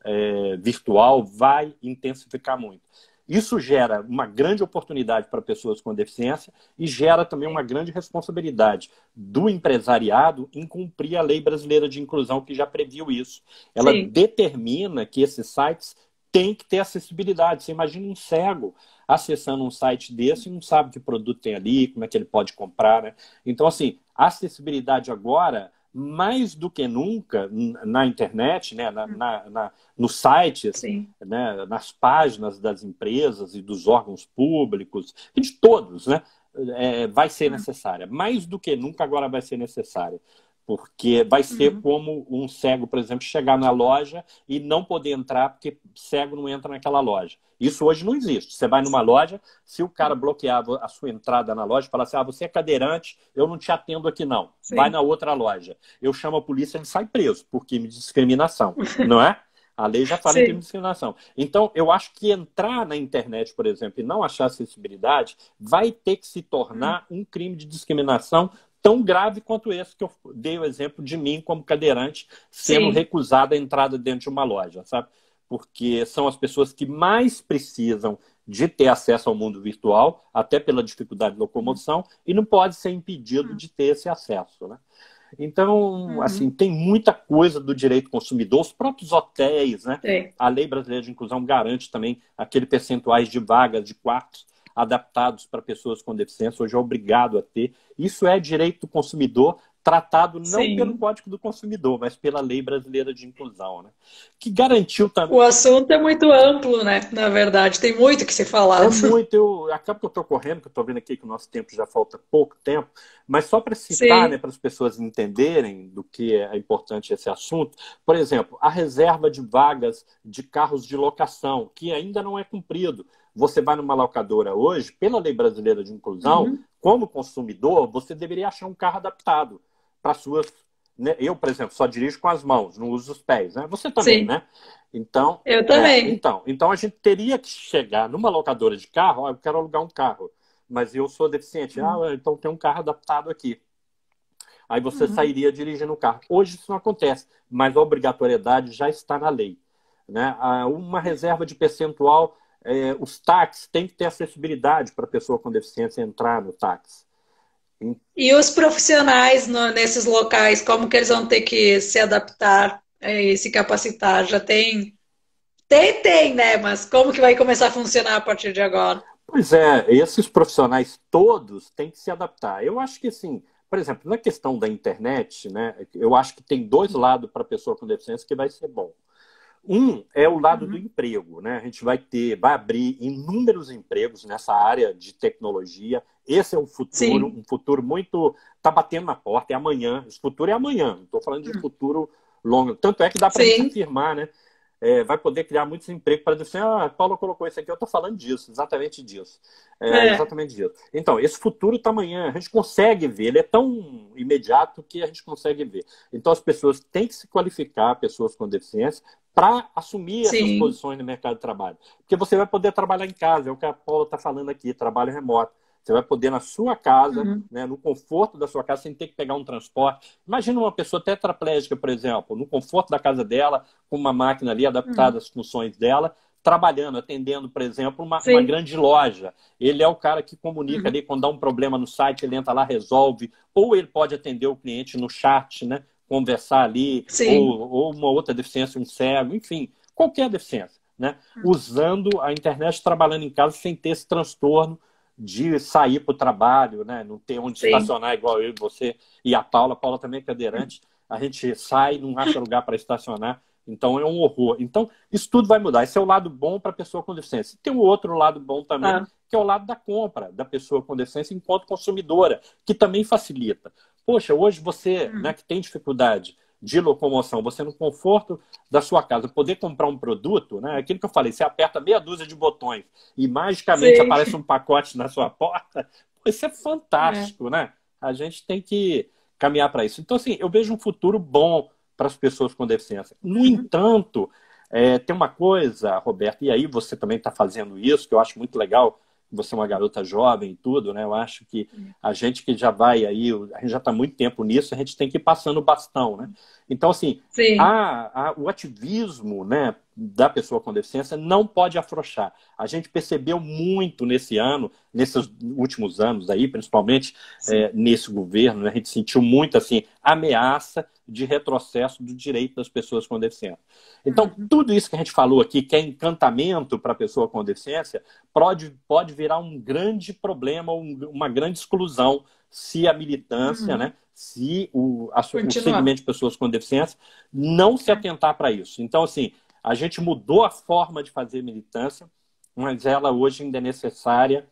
Speaker 2: virtual vai intensificar muito. Isso gera uma grande oportunidade para pessoas com deficiência e gera também uma
Speaker 1: Sim.
Speaker 2: grande responsabilidade do empresariado em cumprir a Lei Brasileira de Inclusão, que já previu isso. Ela
Speaker 1: Sim.
Speaker 2: determina que esses sites têm que ter acessibilidade. Você imagina um cego acessando um site desse e não sabe que produto tem ali, como é que ele pode comprar, né? Então, assim, a acessibilidade agora, mais do que nunca, na internet, né, nos sites,
Speaker 1: Sim.
Speaker 2: né, nas páginas das empresas e dos órgãos públicos, e de todos, né, vai ser necessária. Mais do que nunca agora vai ser necessária. Porque vai ser como um cego, por exemplo, chegar na loja e não poder entrar porque cego não entra naquela loja. Isso hoje não existe. Você vai numa loja, se o cara bloquear a sua entrada na loja, fala assim, você é cadeirante, eu não te atendo aqui não. Vai
Speaker 1: Sim.
Speaker 2: na outra loja. Eu chamo a polícia, ele sai preso por crime de discriminação, não é? A lei já fala em crime
Speaker 1: Sim.
Speaker 2: de discriminação. Então, eu acho que entrar na internet, por exemplo, e não achar acessibilidade, vai ter que se tornar um crime de discriminação tão grave quanto esse que eu dei o exemplo de mim como cadeirante sendo
Speaker 1: Sim.
Speaker 2: recusada a entrada dentro de uma loja, sabe? Porque são as pessoas que mais precisam de ter acesso ao mundo virtual, até pela dificuldade de locomoção, e não pode ser impedido de ter esse acesso, né? Então, assim, tem muita coisa do direito consumidor, os próprios hotéis, né?
Speaker 1: Sim.
Speaker 2: A Lei Brasileira de Inclusão garante também aquele percentuais de vagas, de quartos adaptados para pessoas com deficiência, hoje é obrigado a ter. Isso é direito do consumidor tratado não pelo
Speaker 1: Sim.
Speaker 2: Código do Consumidor, mas pela Lei Brasileira de Inclusão, né? Que garantiu também.
Speaker 1: O assunto é muito amplo, né? Na verdade, tem muito que ser
Speaker 2: É
Speaker 1: falado.
Speaker 2: muito, acaba que eu estou correndo, que eu estou vendo aqui que o nosso tempo já falta pouco tempo, mas só para citar, né,
Speaker 1: Sim.
Speaker 2: para as pessoas entenderem do que é importante esse assunto, por exemplo, a reserva de vagas de carros de locação, que ainda não é cumprido. Você vai numa locadora hoje, pela Lei Brasileira de Inclusão, como consumidor, você deveria achar um carro adaptado para suas. Né? Eu, por exemplo, só dirijo com as mãos, não uso os pés, né? Você também,
Speaker 1: Sim.
Speaker 2: né? Então,
Speaker 1: Eu também.
Speaker 2: então a gente teria que chegar numa locadora de carro, eu quero alugar um carro, mas eu sou deficiente, então tem um carro adaptado aqui. Aí você sairia dirigindo o carro. Hoje isso não acontece, mas a obrigatoriedade já está na lei, né? Uma reserva de percentual, os táxis têm que ter acessibilidade para a pessoa com deficiência entrar no táxi.
Speaker 1: E os profissionais nesses locais, como que eles vão ter que se adaptar e se capacitar? Já tem? Tem, né? Mas como que vai começar a funcionar a partir de agora?
Speaker 2: Pois é, esses profissionais todos têm que se adaptar. Eu acho que, assim, por exemplo, na questão da internet, né, eu acho que tem dois lados para a pessoa com deficiência que vai ser bom. Um é o lado do emprego, né? A gente vai abrir inúmeros empregos nessa área de tecnologia. Esse é
Speaker 1: Sim,
Speaker 2: um futuro muito. Está batendo na porta, é amanhã. Esse futuro é amanhã, não estou falando de futuro longo. Tanto é que dá para a gente
Speaker 1: sim,
Speaker 2: afirmar, né? Vai poder criar muitos empregos para dizer, a Paula colocou isso aqui, eu estou falando disso, exatamente disso.
Speaker 1: é,
Speaker 2: Exatamente disso. Então, esse futuro está amanhã, a gente consegue ver, ele é tão imediato que a gente consegue ver. Então, as pessoas têm que se qualificar, pessoas com deficiência, para assumir essas
Speaker 1: sim,
Speaker 2: posições no mercado de trabalho. Porque você vai poder trabalhar em casa, é o que a Paula está falando aqui, trabalho remoto. Você vai poder na sua casa, né, no conforto da sua casa, sem ter que pegar um transporte. Imagina uma pessoa tetraplégica, por exemplo, no conforto da casa dela, com uma máquina ali adaptada às funções dela, trabalhando, atendendo, por exemplo, uma
Speaker 1: sim,
Speaker 2: grande loja. Ele é o cara que comunica ali, quando dá um problema no site, ele entra lá, resolve. Ou ele pode atender o cliente no chat, né? Conversar ali,
Speaker 1: sim,
Speaker 2: ou uma outra deficiência, um cego, enfim, qualquer deficiência, né? Usando a internet, trabalhando em casa sem ter esse transtorno de sair para o trabalho, né? Não ter onde
Speaker 1: sim,
Speaker 2: estacionar igual eu e você e a Paula. A Paula também é cadeirante. A gente sai, não acha lugar para estacionar. Então é um horror. Então, isso tudo vai mudar. Esse é o lado bom para a pessoa com deficiência. Tem um outro lado bom também,
Speaker 1: ah,
Speaker 2: que é o lado da compra da pessoa com deficiência enquanto consumidora, que também facilita. Poxa, hoje você, né, que tem dificuldade de locomoção, você no conforto da sua casa, poder comprar um produto, né? Aquilo que eu falei, você aperta meia dúzia de botões e magicamente
Speaker 1: sim,
Speaker 2: aparece um pacote na sua porta, pô, isso é
Speaker 1: é,
Speaker 2: fantástico, né? A gente tem que caminhar para isso. Então, assim, eu vejo um futuro bom para as pessoas com deficiência. No entanto, tem uma coisa, Roberto, e aí você também está fazendo isso, que eu acho muito legal, você é uma garota jovem e tudo, né? Eu acho que a gente que já vai aí, a gente já está muito tempo nisso, a gente tem que ir passando o bastão, né? Então, assim,
Speaker 1: sim,
Speaker 2: o ativismo, né, da pessoa com deficiência não pode afrouxar. A gente percebeu muito nesse ano, nesses últimos anos aí, principalmente nesse governo, né, a gente sentiu muito assim ameaça de retrocesso do direito das pessoas com deficiência. Então, tudo isso que a gente falou aqui, que é encantamento para a pessoa com deficiência, pode virar um grande problema, uma grande exclusão se a militância, né, se o
Speaker 1: continuar.
Speaker 2: segmento de pessoas com deficiência não se atentar para isso. Então, assim, a gente mudou a forma de fazer militância, mas ela hoje ainda é necessária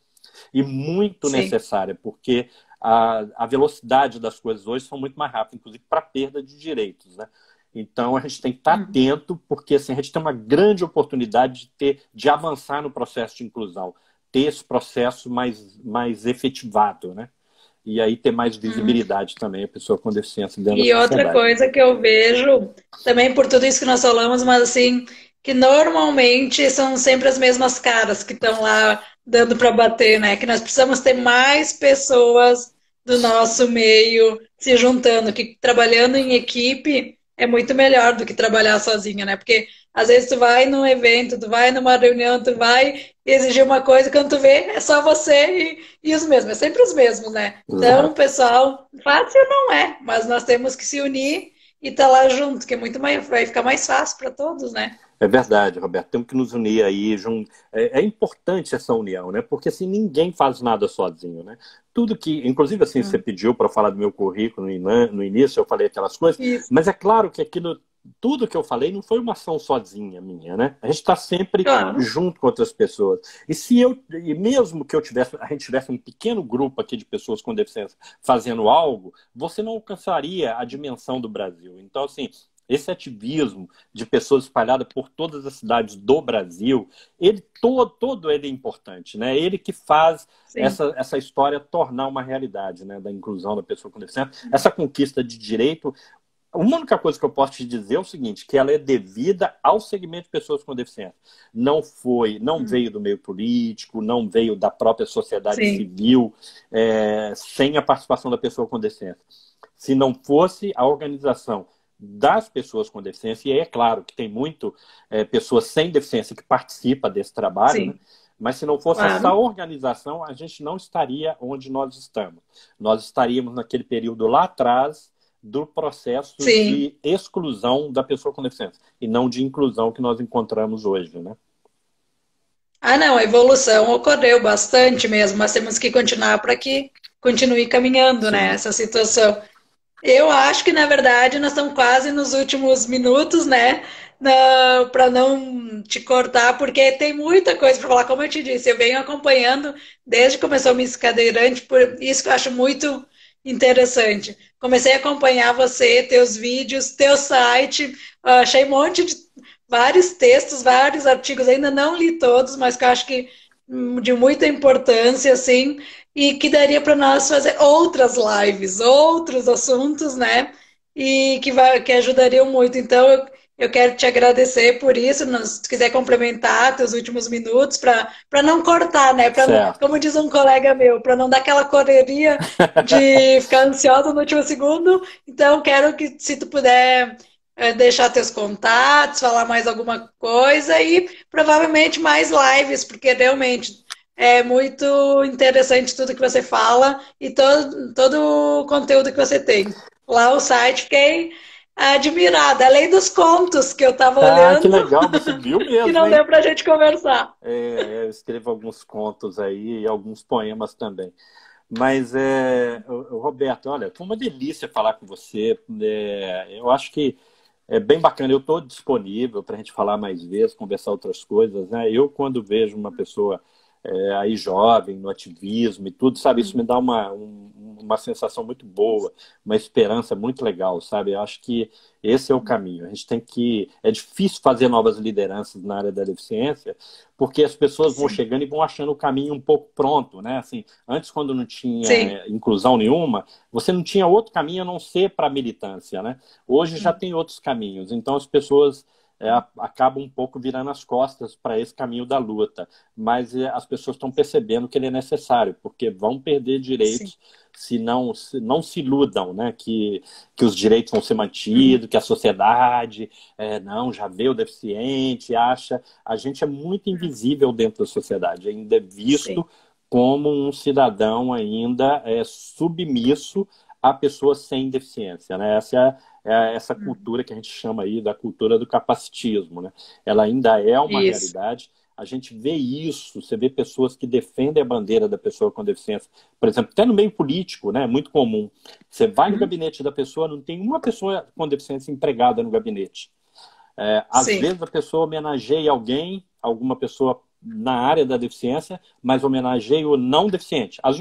Speaker 2: e muito
Speaker 1: Sim,
Speaker 2: necessária, porque a velocidade das coisas hoje são muito mais rápidas, inclusive para perda de direitos, né? Então, a gente tem que estar atento, porque assim, a gente tem uma grande oportunidade de avançar no processo de inclusão, ter esse processo mais efetivado, né? E aí ter mais visibilidade também, a pessoa com deficiência dentro
Speaker 1: E
Speaker 2: da
Speaker 1: outra
Speaker 2: sociedade.
Speaker 1: coisa que eu vejo, também por tudo isso que nós falamos, mas assim, que normalmente são sempre as mesmas caras que estão lá dando para bater, né? Que nós precisamos ter mais pessoas do nosso meio se juntando, que trabalhando em equipe é muito melhor do que trabalhar sozinha, né? Porque às vezes tu vai num evento, tu vai numa reunião, tu vai exigir uma coisa, quando tu vê, é só você e os mesmos, é sempre os mesmos, né? Então,
Speaker 2: Exato.
Speaker 1: pessoal, fácil não é, mas nós temos que se unir e estar lá junto, que é muito mais, vai ficar mais fácil para todos, né?
Speaker 2: É verdade, Roberto. Temos que nos unir aí. É importante essa união, né? Porque assim, ninguém faz nada sozinho, né? Tudo que, inclusive assim, você pediu para falar do meu currículo no início, eu falei aquelas coisas,
Speaker 1: Isso,
Speaker 2: mas é claro que aquilo, tudo que eu falei não foi uma ação sozinha minha, né? A gente está sempre
Speaker 1: claro.
Speaker 2: junto com outras pessoas. E mesmo que a gente tivesse um pequeno grupo aqui de pessoas com deficiência fazendo algo, você não alcançaria a dimensão do Brasil. Então, assim, esse ativismo de pessoas espalhadas por todas as cidades do Brasil, ele todo ele é importante, né? Ele que faz
Speaker 1: Sim.
Speaker 2: essa história tornar uma realidade, né? Da inclusão da pessoa com deficiência, essa conquista de direito. A única coisa que eu posso te dizer é o seguinte, que ela é devida ao segmento de pessoas com deficiência. Não veio do meio político, não veio da própria sociedade
Speaker 1: Sim,
Speaker 2: civil, sem a participação da pessoa com deficiência. Se não fosse a organização das pessoas com deficiência, e aí é claro que tem muito pessoas sem deficiência que participam desse trabalho, né?
Speaker 1: sim,
Speaker 2: Mas se não fosse essa
Speaker 1: claro.
Speaker 2: organização, a gente não estaria onde nós estamos. Nós estaríamos naquele período lá atrás do processo
Speaker 1: Sim.
Speaker 2: de exclusão da pessoa com deficiência, e não de inclusão que nós encontramos hoje, né?
Speaker 1: Ah, não, a evolução ocorreu bastante mesmo, mas temos que continuar para que continue caminhando, né,
Speaker 2: Sim.
Speaker 1: essa situação. Eu acho que, na verdade, nós estamos quase nos últimos minutos, né? Para não te cortar, porque tem muita coisa para falar. Como eu te disse, eu venho acompanhando desde que começou o Miss Cadeirante, por isso que eu acho muito interessante. Comecei a acompanhar você, teus vídeos, teu site, achei um monte de vários textos, vários artigos, ainda não li todos, mas que eu acho que de muita importância, assim, e que daria para nós fazer outras lives, outros assuntos, né? E que ajudariam muito. Então, eu quero te agradecer por isso. Se tu quiser complementar teus últimos minutos, para não cortar, né?
Speaker 2: Certo.
Speaker 1: Como diz um colega meu, para não dar aquela correria de ficar ansiosa no último segundo. Então, quero que, se tu puder deixar teus contatos, falar mais alguma coisa e provavelmente mais lives, porque realmente é muito interessante tudo que você fala e todo o conteúdo que você tem. Lá o site, fiquei admirada, além dos contos que eu estava
Speaker 2: Ah, que
Speaker 1: olhando,
Speaker 2: legal, você viu
Speaker 1: que
Speaker 2: mesmo,
Speaker 1: não
Speaker 2: hein?
Speaker 1: deu para a gente conversar.
Speaker 2: Eu escrevo alguns contos aí e alguns poemas também. Mas, Roberto, olha, foi uma delícia falar com você. Eu acho que é bem bacana. Eu estou disponível para a gente falar mais vezes, conversar outras coisas, né? Eu, quando vejo uma pessoa aí jovem, no ativismo e tudo, sabe, isso me dá uma sensação muito boa, uma esperança muito legal, sabe? Eu acho que esse é o caminho. A gente tem que... É difícil fazer novas lideranças na área da deficiência, porque as pessoas vão
Speaker 1: Sim,
Speaker 2: chegando e vão achando o caminho um pouco pronto, né? Assim, antes, quando não tinha
Speaker 1: sim,
Speaker 2: inclusão nenhuma, você não tinha outro caminho a não ser para a militância, né? Hoje já tem outros caminhos. Então, as pessoas acabam um pouco virando as costas para esse caminho da luta. Mas as pessoas estão percebendo que ele é necessário, porque vão perder
Speaker 1: sim.
Speaker 2: direitos se não se iludam, né? Que os direitos vão ser mantidos, que a sociedade não, já vê o deficiente, acha. A gente é muito invisível dentro da sociedade, ainda é
Speaker 1: Sim.
Speaker 2: visto como um cidadão ainda submisso a pessoas sem deficiência, né? Essa cultura que a gente chama aí da cultura do capacitismo, né? Ela ainda é uma
Speaker 1: Isso.
Speaker 2: realidade. A gente vê isso, você vê pessoas que defendem a bandeira da pessoa com deficiência, por exemplo, até no meio político, né? É muito comum. Você vai no gabinete da pessoa, não tem uma pessoa com deficiência empregada no gabinete. Às
Speaker 1: Sim.
Speaker 2: vezes a pessoa homenageia alguém, alguma pessoa na área da deficiência, mas homenageio o não deficiente. Às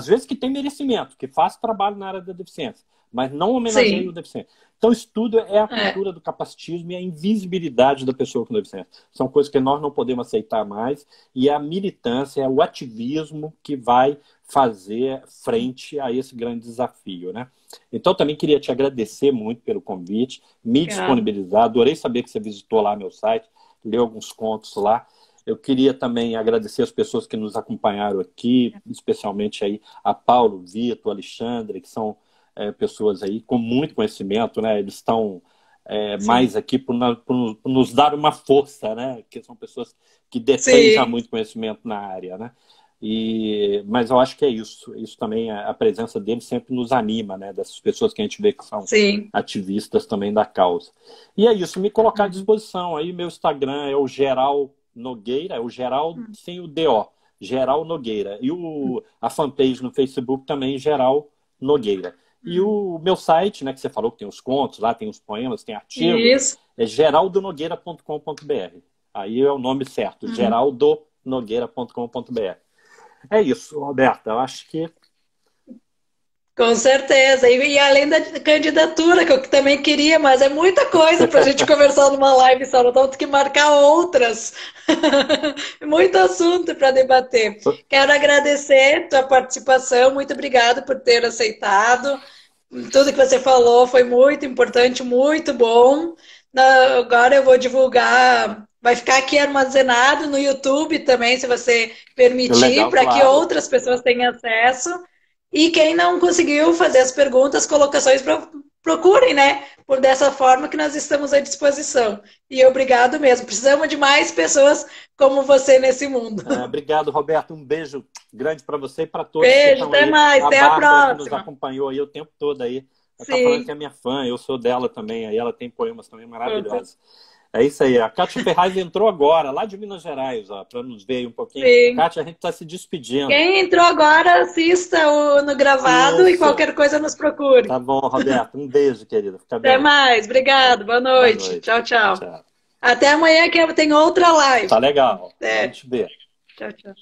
Speaker 2: vezes que tem merecimento, que faz trabalho na área da deficiência, mas não homenageio o deficiente. Então, isso tudo é a cultura do capacitismo e a invisibilidade da pessoa com deficiência. São coisas que nós não podemos aceitar mais, e é a militância, é o ativismo que vai fazer frente a esse grande desafio, né? Então, também queria te agradecer muito pelo convite, me disponibilizar, adorei saber que você visitou lá meu site, leu alguns contos lá. Eu queria também agradecer as pessoas que nos acompanharam aqui, especialmente aí a Paulo, Vitor, Alexandre, que são pessoas aí com muito conhecimento, né? Eles estão mais aqui por nos dar uma força, né? Que são pessoas que detêm já muito conhecimento na área, né? Mas eu acho que é isso. Isso também, a presença deles sempre nos anima, né? Dessas pessoas que a gente vê que são ativistas também da causa. E é isso, me colocar à disposição. Aí meu Instagram é o Geral Nogueira, é o Geral sem o DO, Geral Nogueira. E a fanpage no Facebook também, Geral Nogueira. E o meu site, né, que você falou que tem os contos lá, tem os poemas, tem artigos, é geraldonogueira.com.br. Aí é o nome certo, geraldonogueira.com.br. É isso, Roberta, eu acho que...
Speaker 1: Com certeza. E além da candidatura, que eu também queria, mas é muita coisa para a gente conversar numa live só, nós vamos ter que marcar outras. Muito assunto para debater. Quero agradecer a tua participação, muito obrigado por ter aceitado. Tudo que você falou foi muito importante, muito bom. Agora eu vou divulgar, vai ficar aqui armazenado no YouTube também, se você permitir, para que outras pessoas tenham acesso. E quem não conseguiu fazer as perguntas, colocações, procurem, né? Por dessa forma que nós estamos à disposição. E obrigado mesmo. Precisamos de mais pessoas como você nesse mundo.
Speaker 2: Obrigado, Roberto. Um beijo grande para você e para todos.
Speaker 1: Beijo, até mais. Até a próxima.
Speaker 2: Que nos acompanhou aí o tempo todo aí. Ela tá falando que é minha fã, eu sou dela também. Aí ela tem poemas também maravilhosos. É isso aí. A Kátia Ferraz entrou agora, lá de Minas Gerais, para nos ver aí um pouquinho. Sim. Kátia, a gente está se despedindo.
Speaker 1: Quem entrou agora, assista no gravado e qualquer coisa nos procure.
Speaker 2: Tá bom, Roberto. Um beijo, querida. Fica bem.
Speaker 1: Até mais. Obrigado. Boa noite. Boa noite. Tchau, tchau. Até amanhã que tem outra live.
Speaker 2: Tá legal. A gente vê.
Speaker 1: Tchau, tchau.